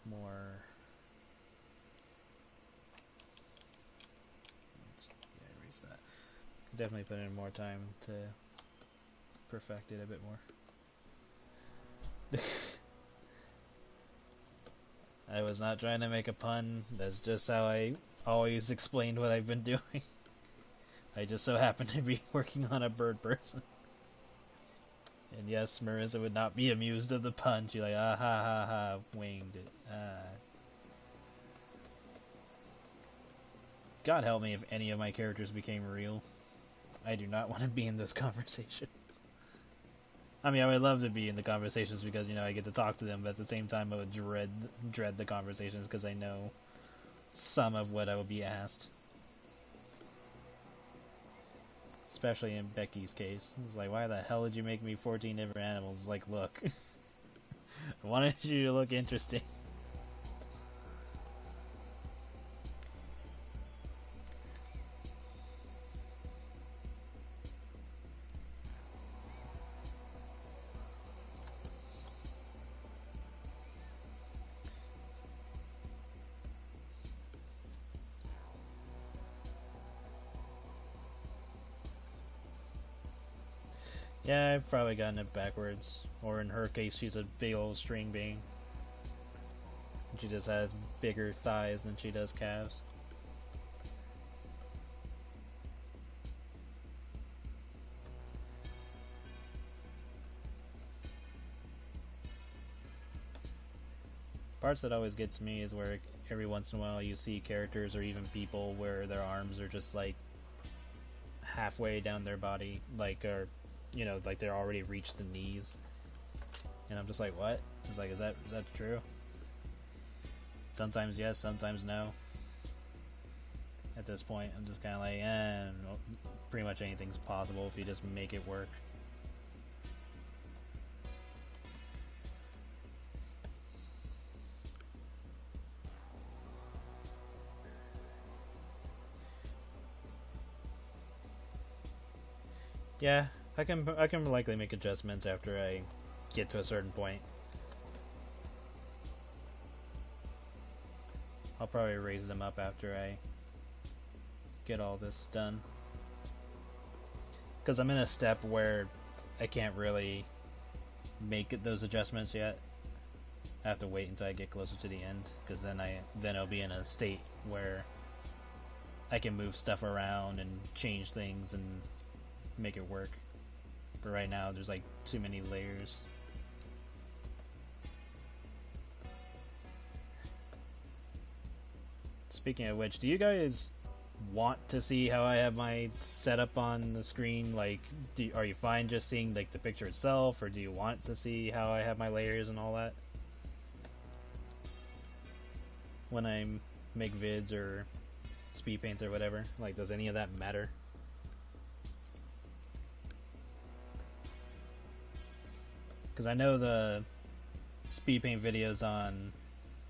more. Yeah, erase that. Could definitely put in more time to perfect it a bit more. I was not trying to make a pun. That's just how I always explained what I've been doing. I just so happen to be working on a bird person. And yes, Merissa would not be amused of the pun. She's like, ah ha ha ha, winged it. God help me if any of my characters became real. I do not want to be in those conversations. I mean, I would love to be in the conversations because, you know, I get to talk to them, but at the same time I would dread the conversations because I know some of what I would be asked. Especially in Becky's case. It's like, why the hell did you make me 14 different animals? It's like, look. I wanted you to look interesting. Yeah, I've probably gotten it backwards. Or in her case, she's a big old string being. She just has bigger thighs than she does calves. Parts that always get to me is where every once in a while you see characters or even people where their arms are just like halfway down their body, like, or you know, like they're already reached the knees, and I'm just like, what? It's like, is that true? Sometimes yes, sometimes no. At this point, I'm just kind of like, well, pretty much anything's possible if you just make it work. Yeah, I can likely make adjustments after I get to a certain point. I'll probably raise them up after I get all this done. Because I'm in a step where I can't really make those adjustments yet. I have to wait until I get closer to the end, because then I'll be in a state where I can move stuff around and change things and make it work. But right now there's like too many layers. Speaking of which, do you guys want to see how I have my setup on the screen? Like, are you fine just seeing like the picture itself, or do you want to see how I have my layers and all that when I make vids or speed paints or whatever? Like, does any of that matter? Because I know the speed paint videos on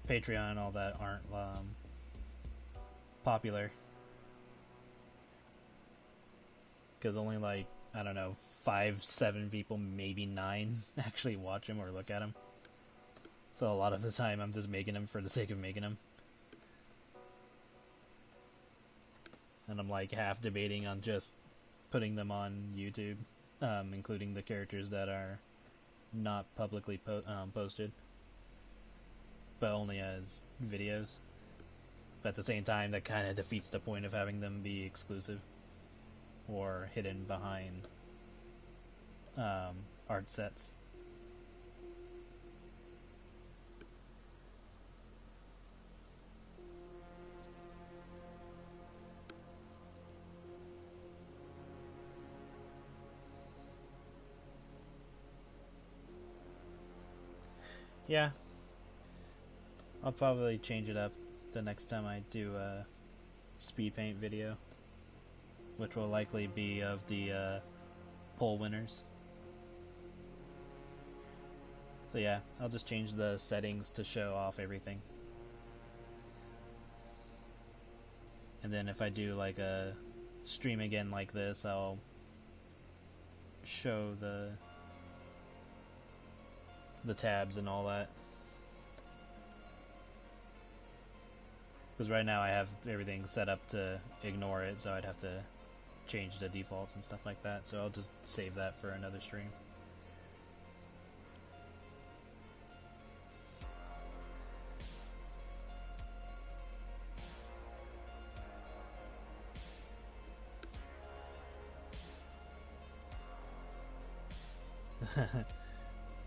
Patreon and all that aren't popular. Because only like, I don't know, 5-7 people, maybe 9 actually watch them or look at them. So a lot of the time I'm just making them for the sake of making them. And I'm like half debating on just putting them on YouTube, including the characters that are not publicly posted, but only as videos. But at the same time, that kind of defeats the point of having them be exclusive or hidden behind art sets. Yeah, I'll probably change it up the next time I do a speed paint video, which will likely be of the poll winners. So yeah, I'll just change the settings to show off everything. And then if I do like a stream again like this, I'll show the tabs and all that. Because right now I have everything set up to ignore it, so I'd have to change the defaults and stuff like that. So I'll just save that for another stream.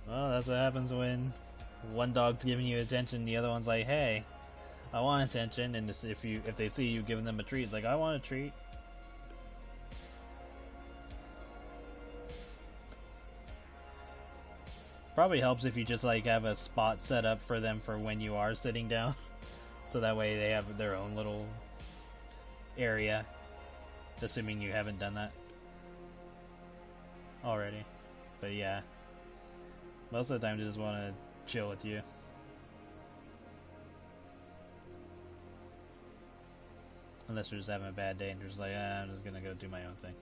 Well, that's what happens when one dog's giving you attention, the other one's like, "Hey, I want attention." And if they see you giving them a treat, it's like, "I want a treat." Probably helps if you just like have a spot set up for them for when you are sitting down, so that way they have their own little area. Assuming you haven't done that already. But yeah, most of the time they just want to chill with you. Unless you're just having a bad day and you're just like, I'm just gonna go do my own thing.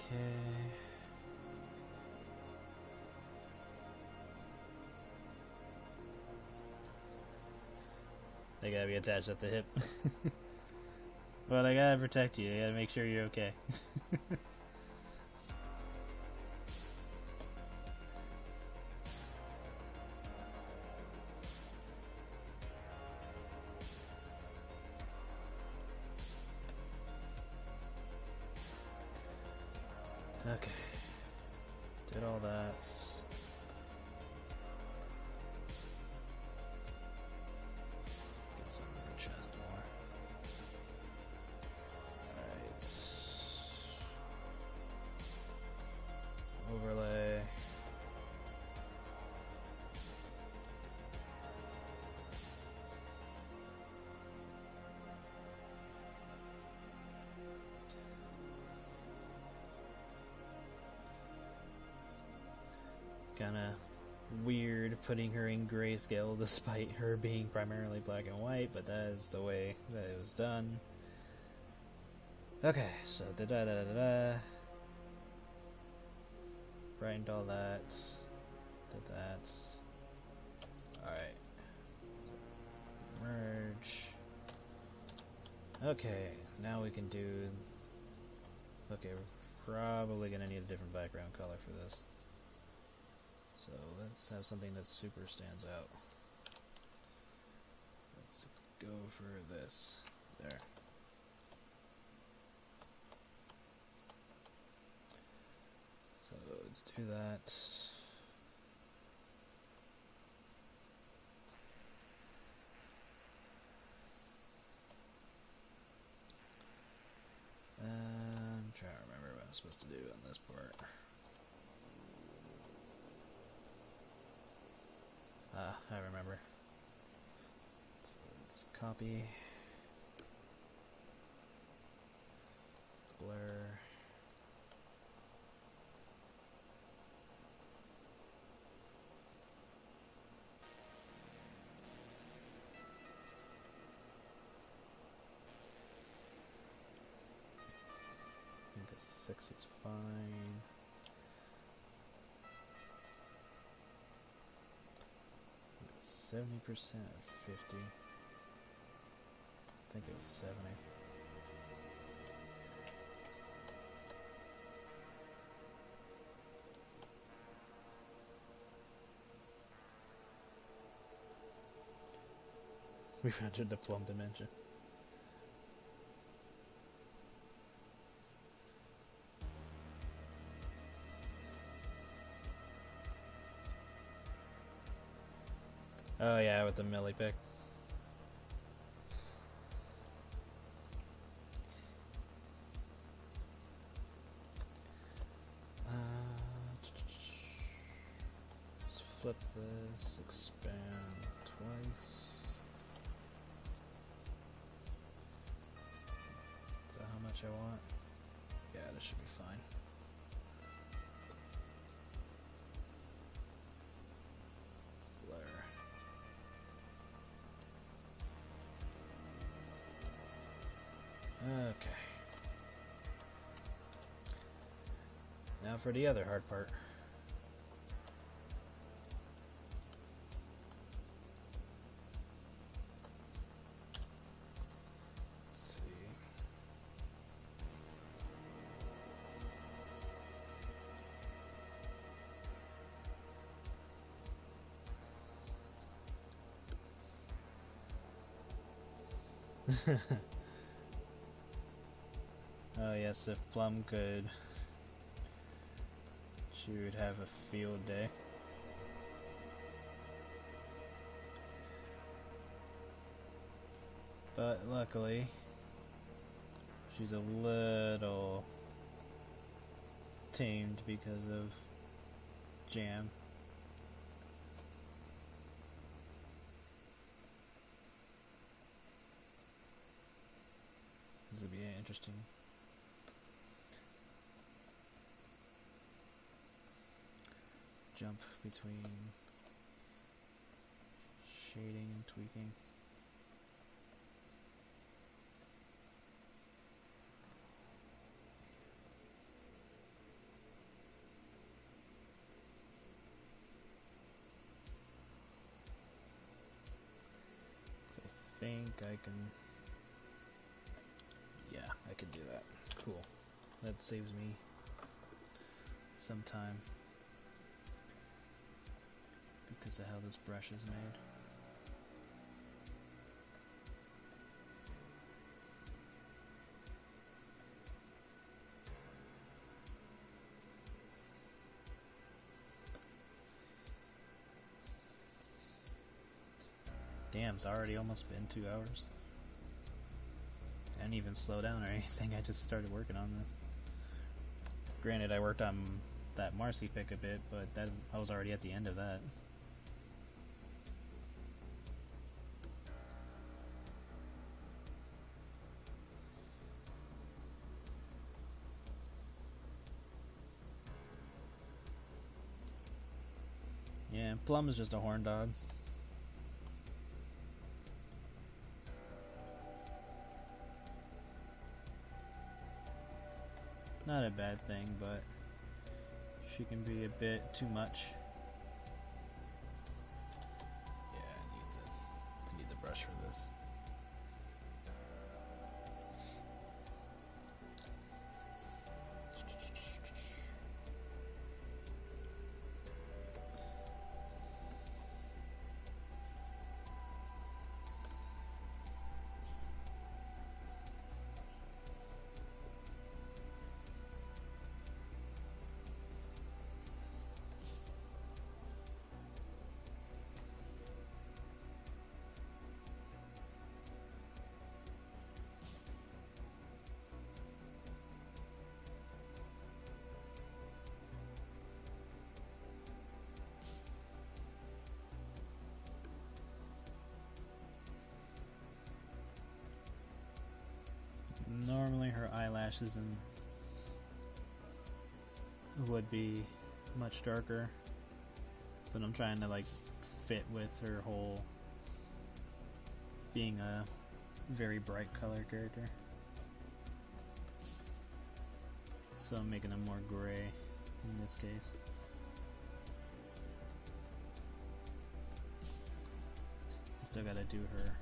Okay. They gotta be attached at the hip. But I gotta protect you. I gotta make sure you're okay. Okay. Did all that. Get some more chest more. Alright. Overlay. Kinda weird putting her in grayscale despite her being primarily black and white, but that is the way that it was done. Okay, so da-da-da-da-da. Brightened all that. Did that. Alright. So, merge. Okay, now we can do... Okay, we're probably gonna need a different background color for this. So let's have something that super stands out. Let's go for this. There. So let's do that. I'm trying to remember what I'm supposed to do on this part. I remember. So let's copy, blur, I think a 6 is fine. 70% of 50. I think it was 70. We've entered the plum dimension. Oh yeah, with the millipick. Let's flip this, expand twice. much I want. Yeah, this should be fine. Blur. Okay. Now for the other hard part. Oh yes, if Plum could, she would have a field day. But luckily, she's a little tamed because of Jam. This would be interesting. Jump between shading and tweaking. So I think I can. Yeah, I can do that. Cool. That saves me some time because of how this brush is made. Damn, it's already almost been 2 hours. I didn't even slow down or anything, I just started working on this. Granted, I worked on that Marcy pick a bit, but I was already at the end of that. Yeah, Plum is just a horn dog. Not a bad thing, but she can be a bit too much. Yeah, I need the brush for this. Normally her eyelashes would be much darker, but I'm trying to like fit with her whole being a very bright color character. So I'm making them more gray in this case. I still gotta do her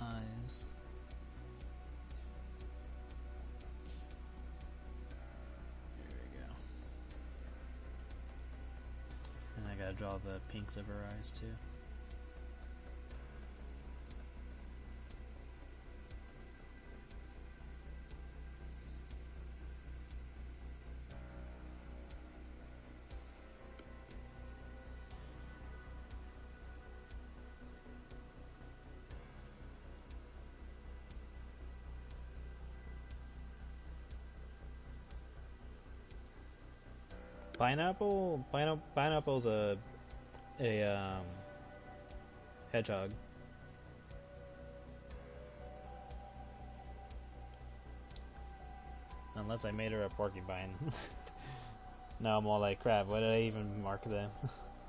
eyes. I gotta draw the pinks of her eyes too. Pineapple's a hedgehog. Unless I made her a porcupine. Now I'm all like, crap, why did I even mark them?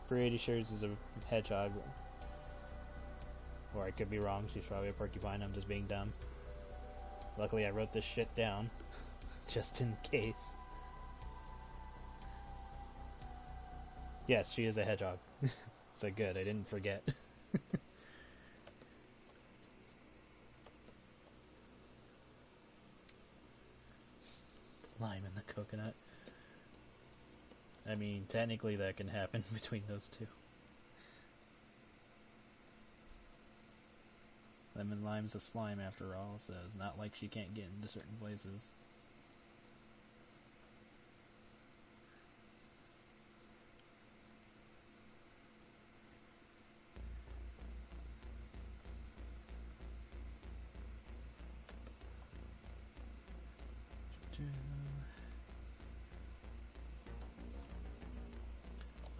Pretty sure this is a hedgehog. Or I could be wrong, she's probably a porcupine, I'm just being dumb. Luckily I wrote this shit down, just in case. Yes, she is a hedgehog. So good, I didn't forget. Lime in the coconut. I mean, technically that can happen between those two. Lemon lime's a slime after all, so it's not like she can't get into certain places.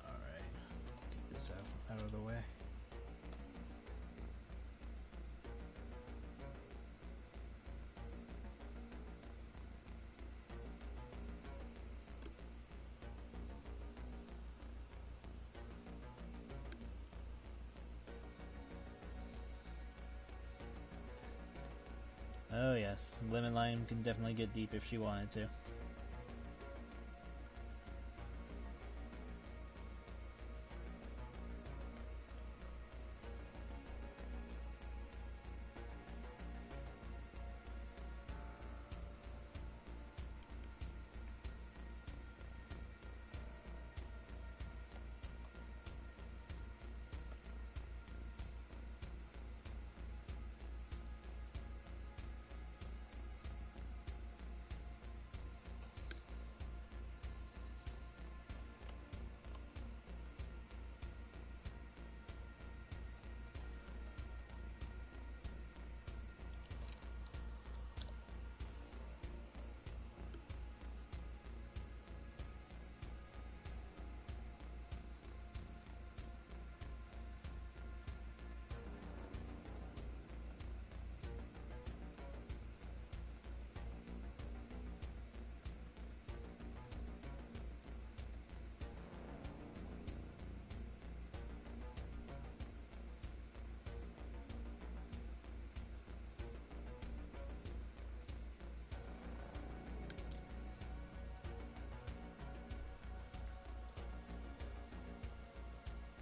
Alright, get this out of the way. Oh yes, lemon lime can definitely get deep if she wanted to.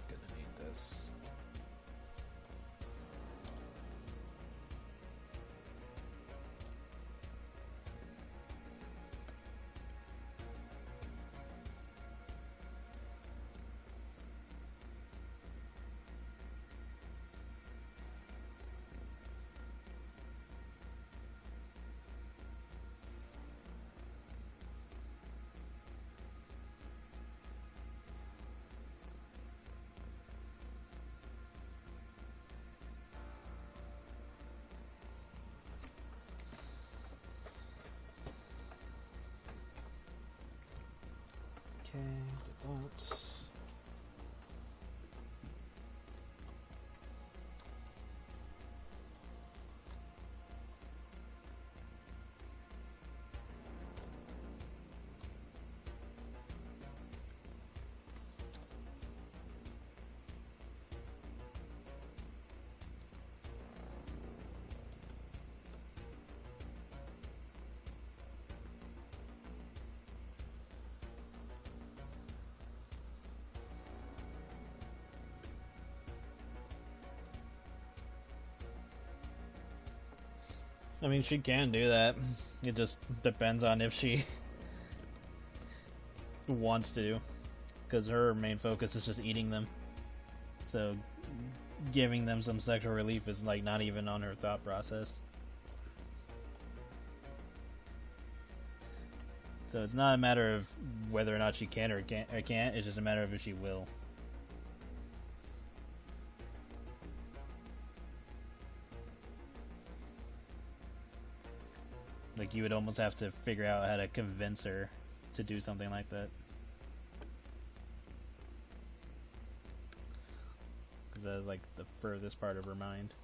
Gonna need this. Okay, did that. I mean, she can do that. It just depends on if she wants to. Because her main focus is just eating them. So, giving them some sexual relief is like not even on her thought process. So it's not a matter of whether or not she can or can't. It's just a matter of if she will. Like, you would almost have to figure out how to convince her to do something like that. Because that is, like, the furthest part of her mind.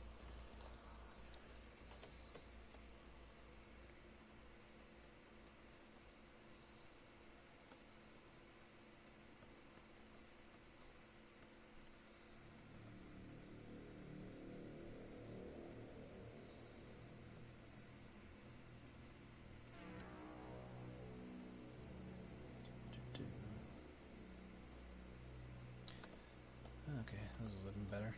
Okay, this is looking better.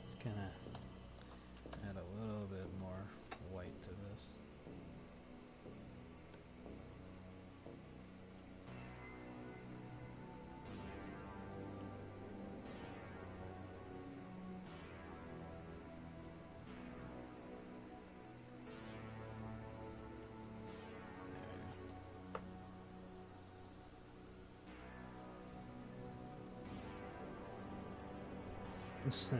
Just kind of add a little bit more white to this. There's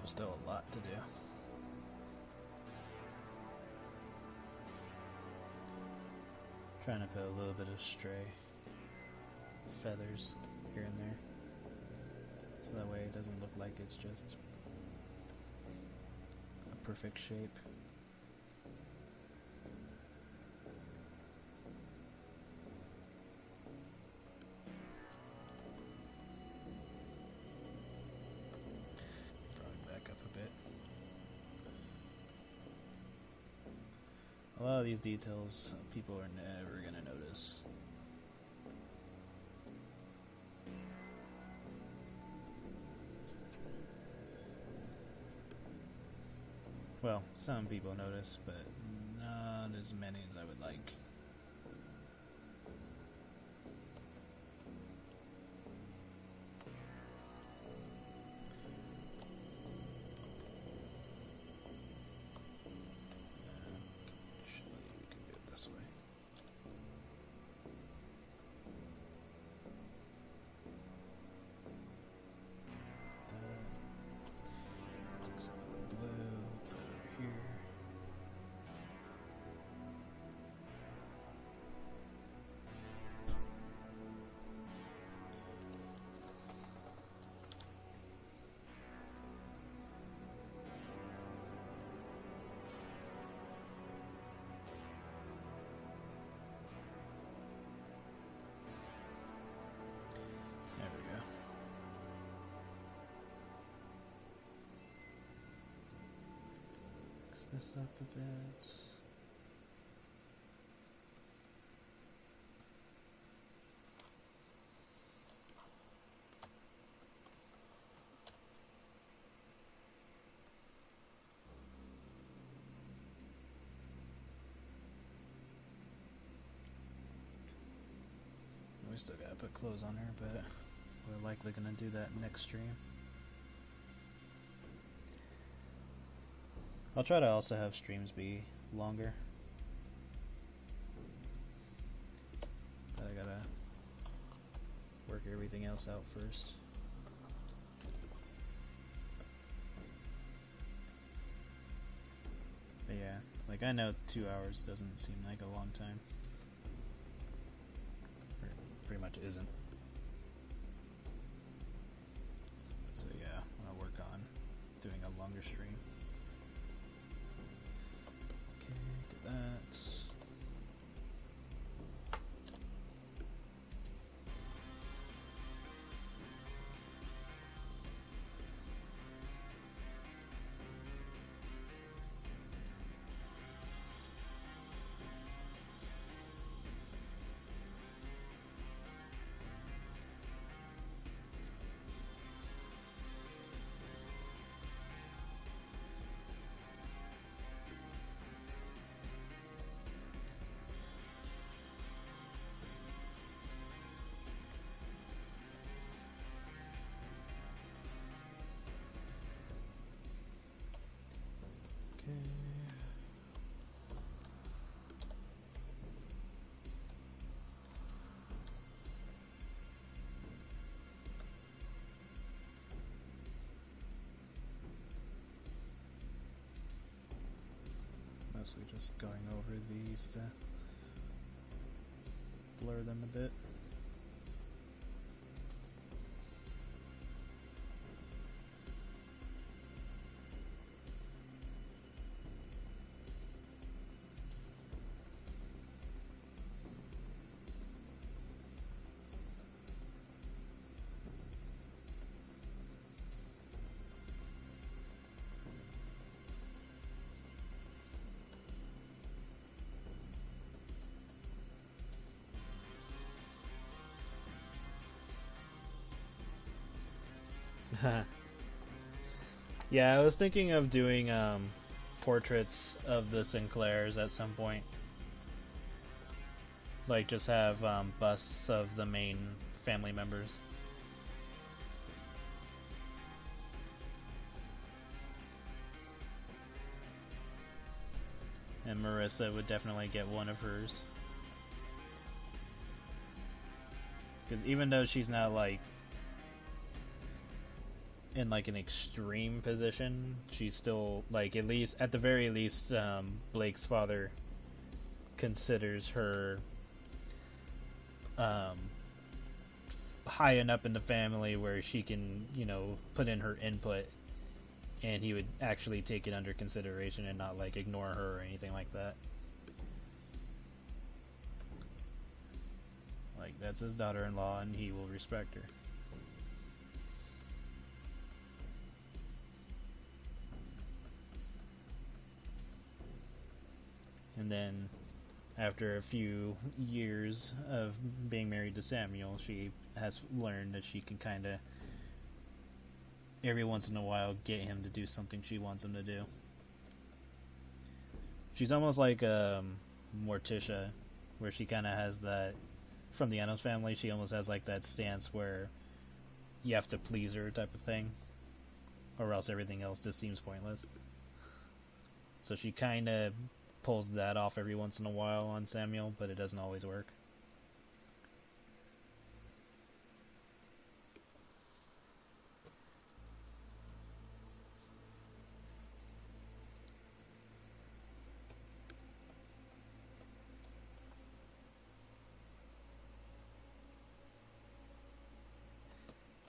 still a lot to do. Trying to put a little bit of stray feathers here and there, so that way it doesn't look like it's just a perfect shape. A lot of these details people are never going to notice. Well, some people notice, but not as many as I would like. This up a bit. We still gotta put clothes on her, but we're likely gonna do that next stream. I'll try to also have streams be longer. But I gotta work everything else out first. But yeah, like I know 2 hours doesn't seem like a long time. Or pretty much isn't. So yeah, I'm gonna work on doing a longer stream. Okay, did that. mostly just going over these to blur them a bit. Yeah, I was thinking of doing portraits of the Sinclairs at some point. Like, just have busts of the main family members. And Merissa would definitely get one of hers. Because even though she's not, like, in, like, an extreme position, she's still, like, at the very least, Blake's father considers her high enough in the family where she can, put in her input, and he would actually take it under consideration and not, like, ignore her or anything like that. Like, that's his daughter-in-law, and he will respect her. And then, after a few years of being married to Samuel, she has learned that she can kind of, every once in a while, get him to do something she wants him to do. She's almost like Morticia, where she kind of has that, from the Addams Family, she almost has like that stance where you have to please her type of thing, or else everything else just seems pointless. So she kind of pulls that off every once in a while on Samuel, but it doesn't always work.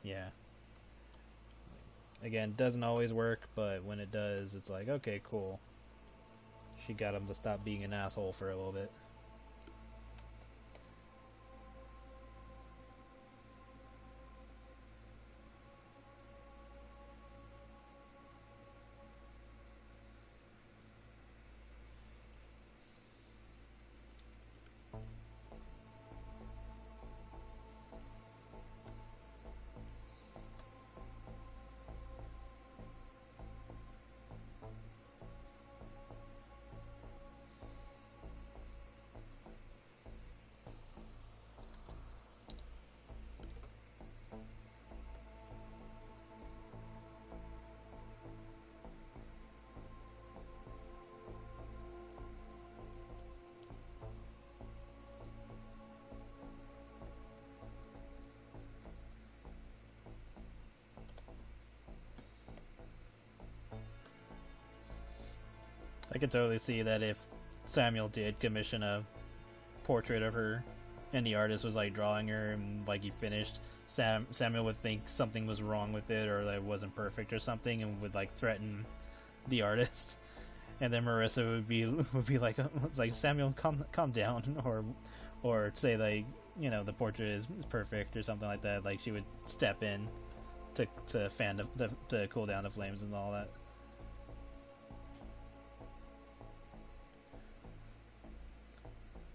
Yeah. Again, doesn't always work, but when it does, it's like, okay, cool. She got him to stop being an asshole for a little bit. I could totally see that if Samuel did commission a portrait of her and the artist was like drawing her and like he finished, Samuel would think something was wrong with it or that it wasn't perfect or something and would like threaten the artist. And then Merissa would be like, it's like, Samuel, calm down, or say like, the portrait is perfect or something like that. Like she would step in to to cool down the flames and all that.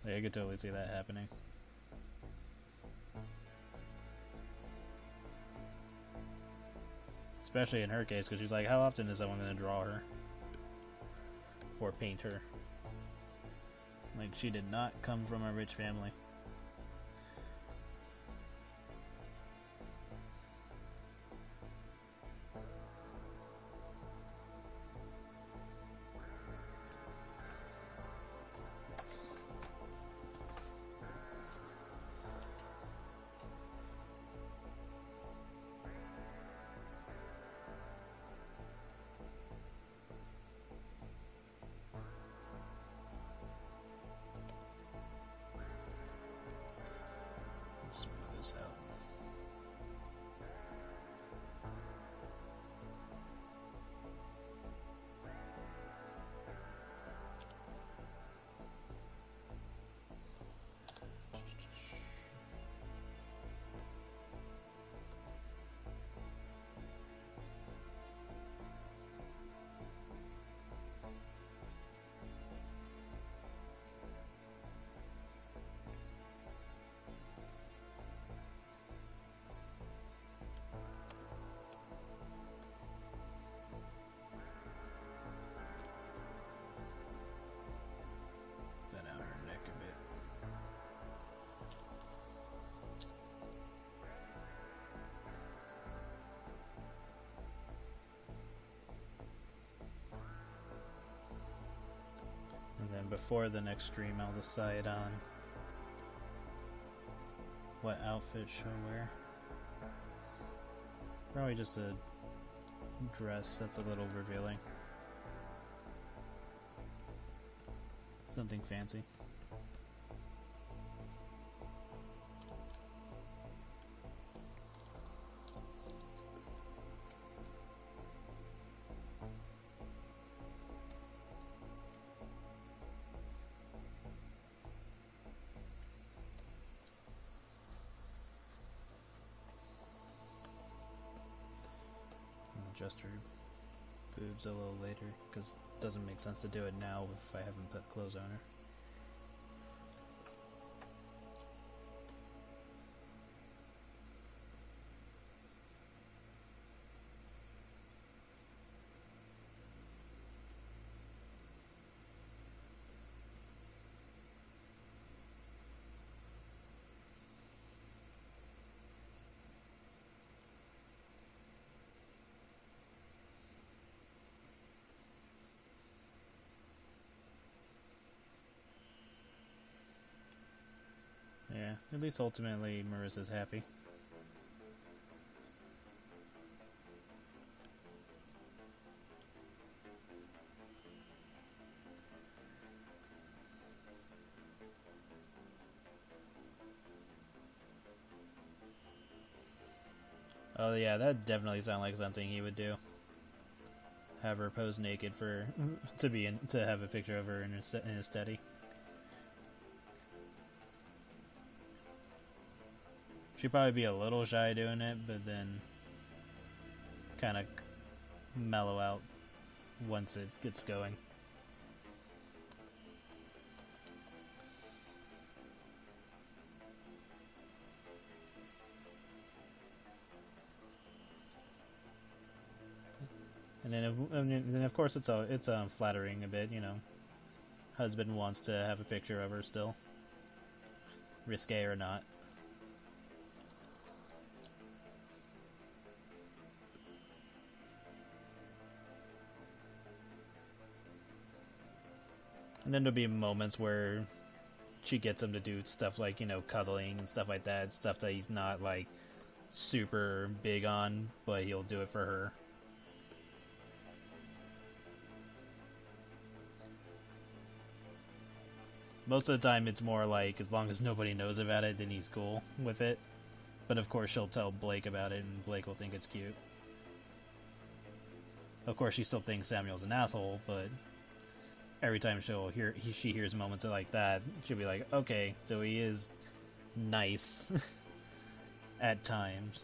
Yeah, I could totally see that happening. Especially in her case, because she's like, how often is someone going to draw her? Or paint her? Like, she did not come from a rich family. before the next stream, I'll decide on what outfit should I wear. Probably just a dress that's a little revealing. Something fancy. Adjust her boobs a little later, because it doesn't make sense to do it now if I haven't put clothes on her. Yeah, at least ultimately Marissa's happy. Oh yeah, that definitely sounds like something he would do. Have her pose naked for to have a picture of her in his study. She'd probably be a little shy doing it, but then kind of mellow out once it gets going. And then of course it's flattering a bit, you know. Husband wants to have a picture of her still, risque or not. And then there'll be moments where she gets him to do stuff like, you know, cuddling and stuff like that. Stuff that he's not, like, super big on, but he'll do it for her. Most of the time it's more like, as long as nobody knows about it, then he's cool with it. But of course she'll tell Blake about it, and Blake will think it's cute. Of course she still thinks Samuel's an asshole, but every time she hears moments like that, she'll be like, okay, so he is nice at times,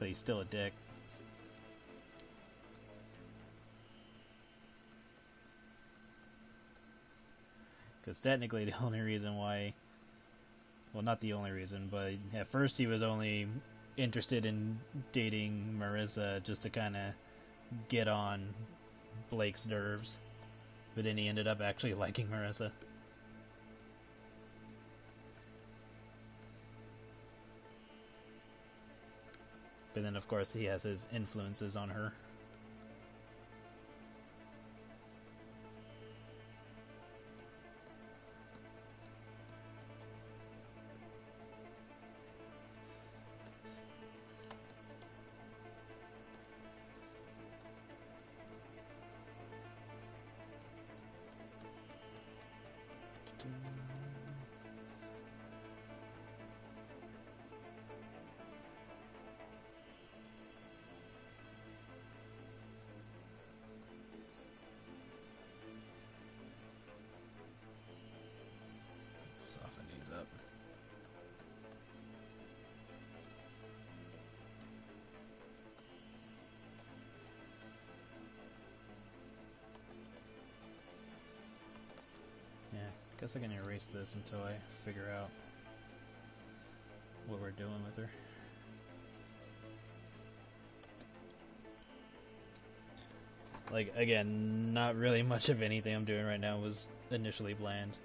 but he's still a dick. Because technically the only reason why, well, not the only reason, but at first he was only interested in dating Merissa just to kind of get on Blake's nerves. But then he ended up actually liking Merissa. But then, of course, he has his influences on her. Soften these up. Yeah, guess I can erase this until I figure out what we're doing with her. Like, again, not really much of anything I'm doing right now was initially planned.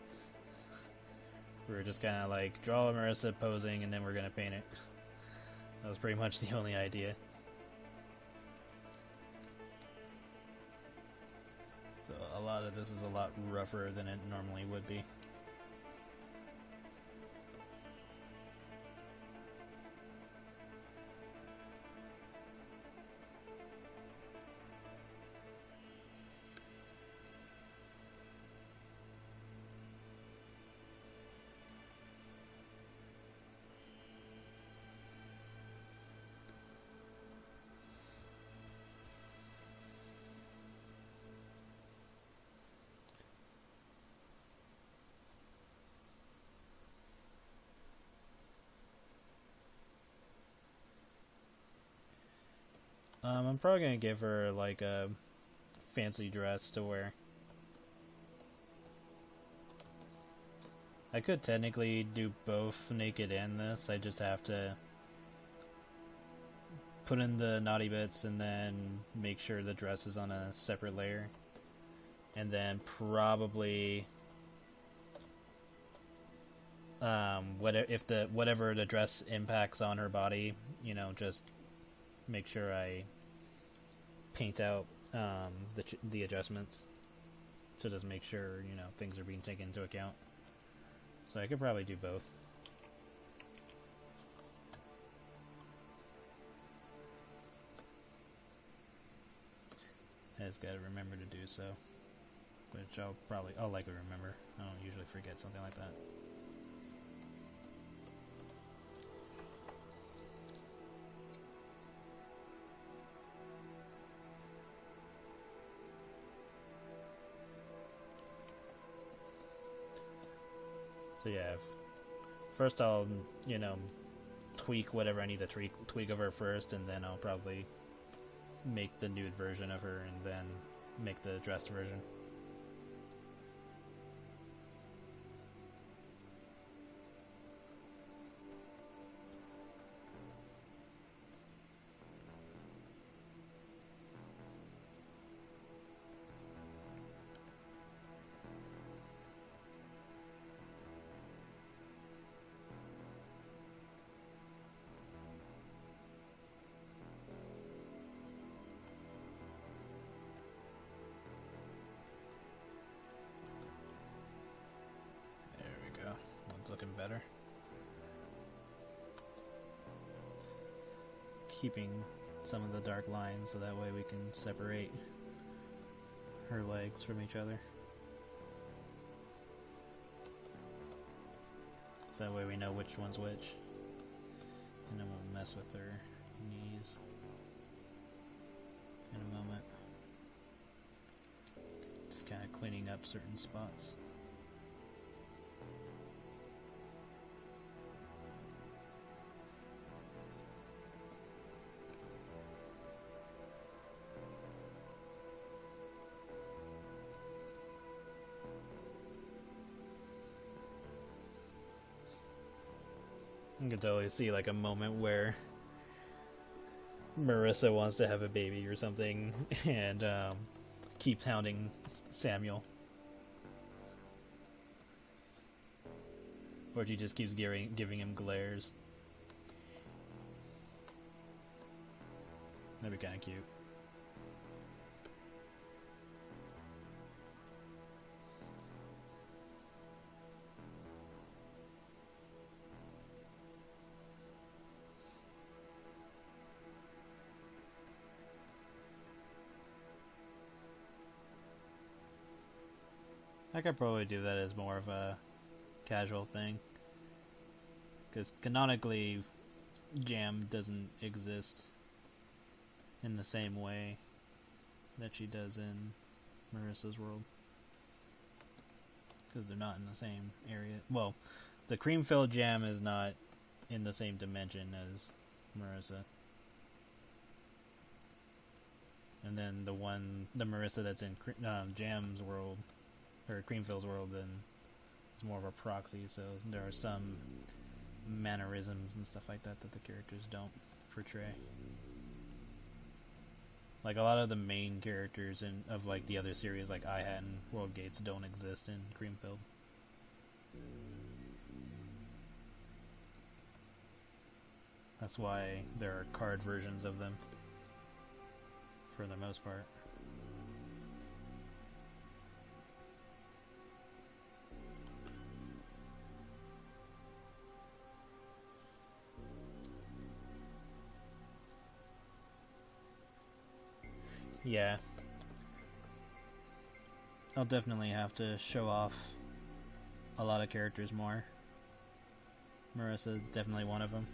We were just kind of like, draw Merissa posing, and then we're going to paint it. That was pretty much the only idea. So a lot of this is a lot rougher than it normally would be. I'm probably gonna give her like a fancy dress to wear. I could technically do both naked and this. I just have to put in the naughty bits and then make sure the dress is on a separate layer. And then probably whatever the dress impacts on her body, you know, just make sure I paint out the adjustments to just make sure, you know, things are being taken into account. So I could probably do both. I just gotta remember to do so, which I'll likely remember. I don't usually forget something like that. So yeah, first I'll, you know, tweak whatever I need to tweak of her first, and then I'll probably make the nude version of her and then make the dressed version. Looking better. Keeping some of the dark lines so that way we can separate her legs from each other. So that way we know which one's which. And then we'll mess with her knees in a moment. Just kind of cleaning up certain spots. You can totally see like a moment where Merissa wants to have a baby or something and keeps hounding Samuel. Or she just keeps giving him glares. That'd be kind of cute. I could probably do that as more of a casual thing. Because canonically, Jam doesn't exist in the same way that she does in Merissa's world. Because they're not in the same area. Well, the cream-filled Jam is not in the same dimension as Merissa. And then the Merissa that's in Jam's world, or Creamfill's world, then it's more of a proxy, so there are some mannerisms and stuff like that that the characters don't portray. Like a lot of the main characters of like the other series, like I-Hat and World Gates, don't exist in Creamfield. That's why there are card versions of them, for the most part. Yeah. I'll definitely have to show off a lot of characters more. Merissa is definitely one of them.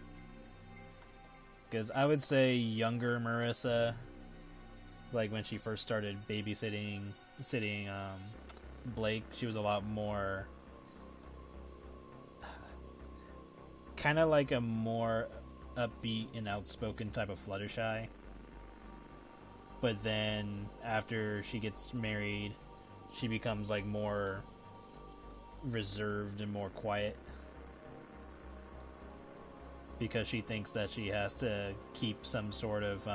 Because I would say younger Merissa, like when she first started babysitting Blake, she was a lot more kind of like a more upbeat and outspoken type of Fluttershy. But then after she gets married, she becomes like more reserved and more quiet because she thinks that she has to keep some sort of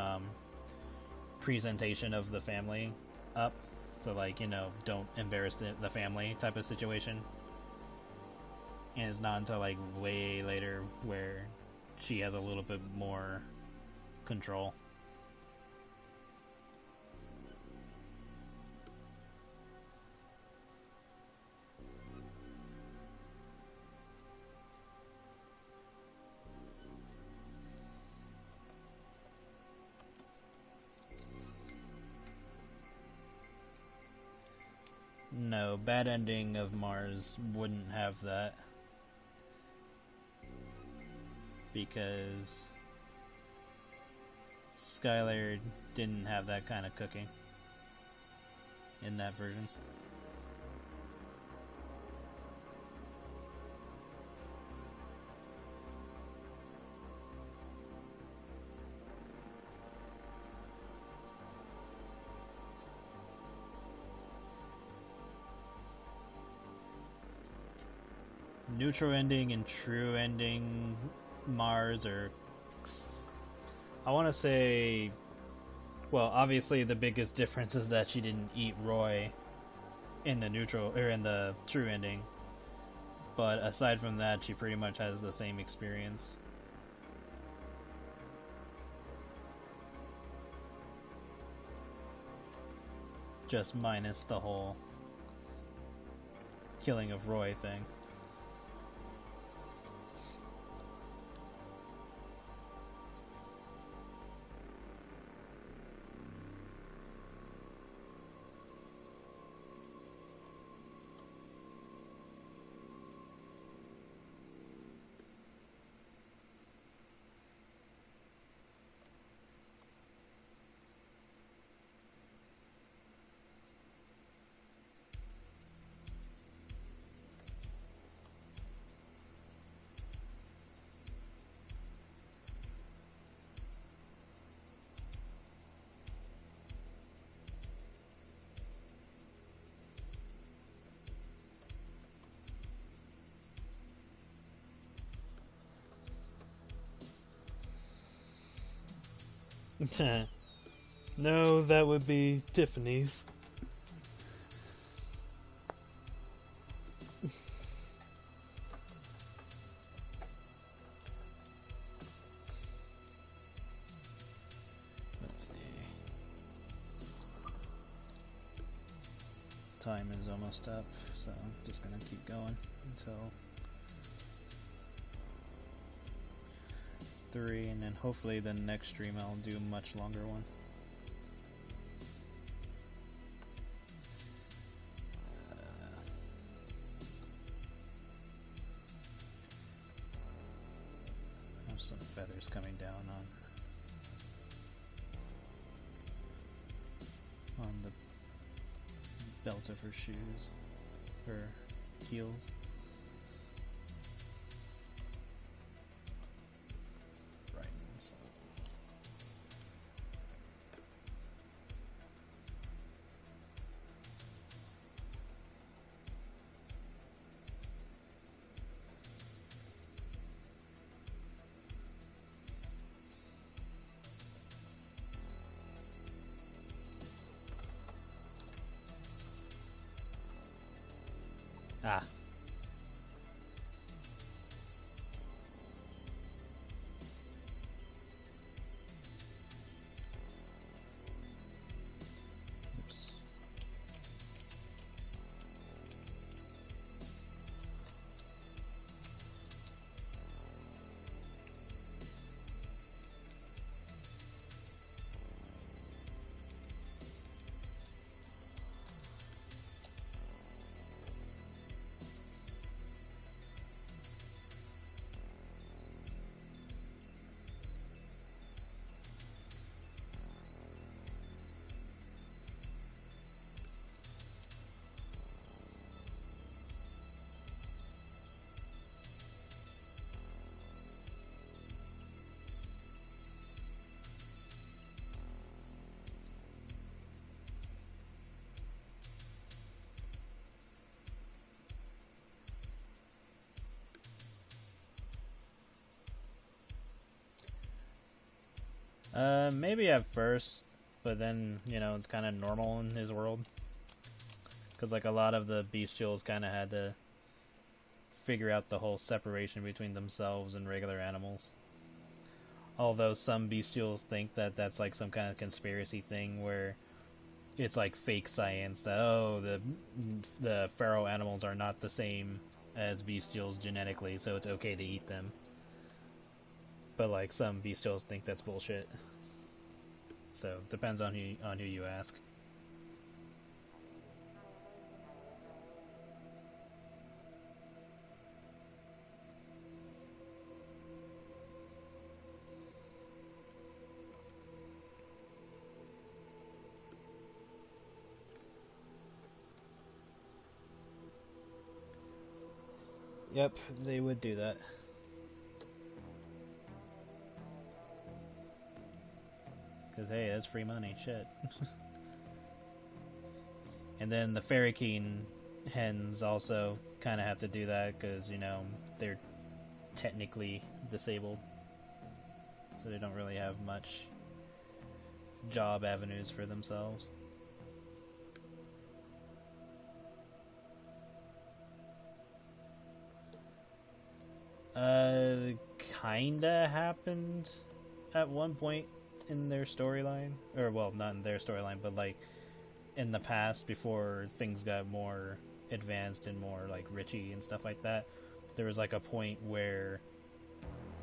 presentation of the family up, so like, you know, don't embarrass the family type of situation. And it's not until like way later where she has a little bit more control. No, bad ending of Mars wouldn't have that. Because Skylar didn't have that kind of cooking in that version. Neutral ending and true ending Mars are, I want to say, well, obviously the biggest difference is that she didn't eat Roy in the neutral or in the true ending, but aside from that, she pretty much has the same experience. Just minus the whole killing of Roy thing. No, that would be Tiffany's. Let's see. Time is almost up, so I'm just gonna keep going until 3, and then hopefully the next stream I'll do a much longer one. Have some feathers coming down on the belt of her shoes, her heels. Ah. Oops. Maybe at first, but then, you know, it's kind of normal in his world. Because, like, a lot of the bestials kind of had to figure out the whole separation between themselves and regular animals. Although some bestials think that that's, like, some kind of conspiracy thing where it's, like, fake science that, oh, the feral animals are not the same as bestials genetically, so it's okay to eat them. But, like, some bestials think that's bullshit. So, depends on who you ask. Yep, they would do that. Because, hey, that's free money, shit. And then the Fairy King hens also kind of have to do that because, you know, they're technically disabled. So they don't really have much job avenues for themselves. Kinda happened at one point in their storyline. Or, well, not in their storyline, but, like, in the past, before things got more advanced and more, like, richy and stuff like that. There was, like, a point where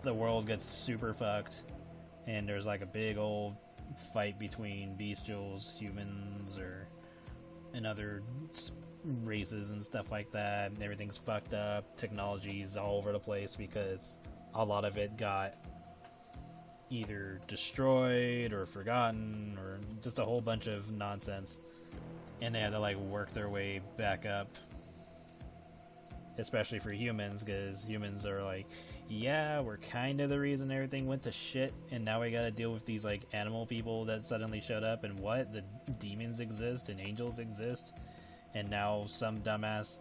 the world gets super fucked, and there's, like, a big old fight between bestials, humans, and other races and stuff like that, and everything's fucked up, technology's all over the place because a lot of it got either destroyed or forgotten or just a whole bunch of nonsense, and they had to, like, work their way back up, especially for humans, because humans are like, yeah, we're kind of the reason everything went to shit, and now we gotta deal with these, like, animal people that suddenly showed up, and what? The demons exist and angels exist, and now some dumbass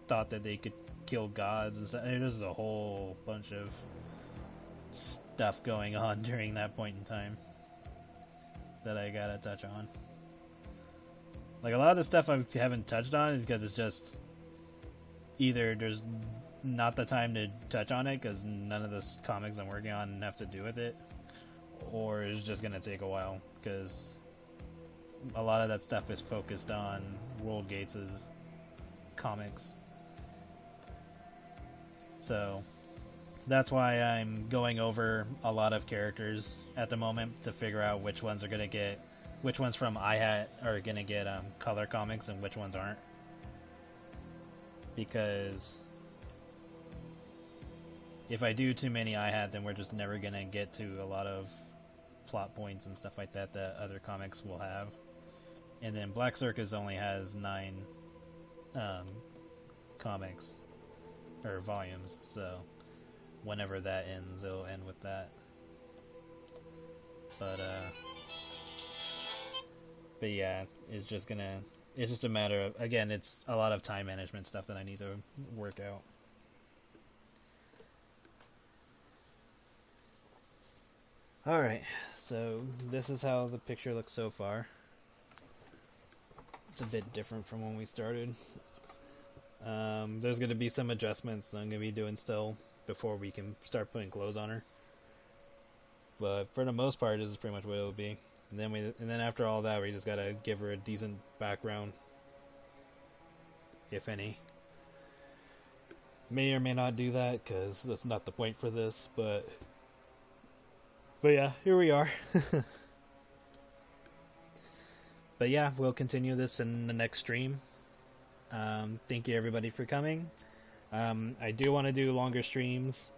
thought that they could kill gods and stuff. I mean, there's a whole bunch of stuff going on during that point in time that I gotta touch on. Like, a lot of the stuff I haven't touched on is because it's just either there's not the time to touch on it because none of the comics I'm working on have to do with it, or it's just gonna take a while because a lot of that stuff is focused on World Gates' comics. So that's why I'm going over a lot of characters at the moment to figure out which ones from iHat are gonna get color comics and which ones aren't. Because if I do too many iHat, then we're just never gonna get to a lot of plot points and stuff like that that other comics will have. And then Black Circus only has 9 comics or volumes, so whenever that ends, it'll end with that. But yeah, it's just a matter of, again, it's a lot of time management stuff that I need to work out. Alright, so this is how the picture looks so far. It's a bit different from when we started. There's going to be some adjustments that I'm going to be doing still before we can start putting clothes on her. But for the most part, this is pretty much what it'll be. And then after all that, we just gotta give her a decent background, if any. May or may not do that, because that's not the point for this, but yeah, here we are. But yeah, we'll continue this in the next stream. Thank you everybody for coming. I do want to do longer streams.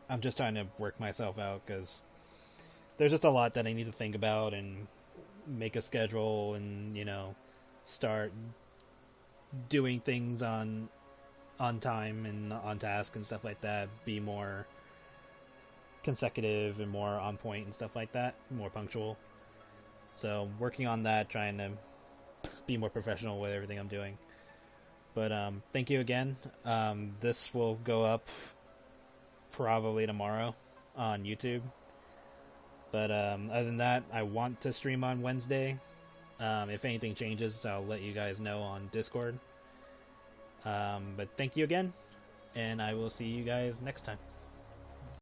I'm just trying to work myself out, because there's just a lot that I need to think about and make a schedule and, you know, start doing things on time and on task and stuff like that. Be more consecutive and more on point and stuff like that. More punctual. So, working on that, trying to be more professional with everything I'm doing. But, thank you again. This will go up probably tomorrow on YouTube. But other than that, I want to stream on Wednesday. If anything changes, I'll let you guys know on Discord. But thank you again, and I will see you guys next time.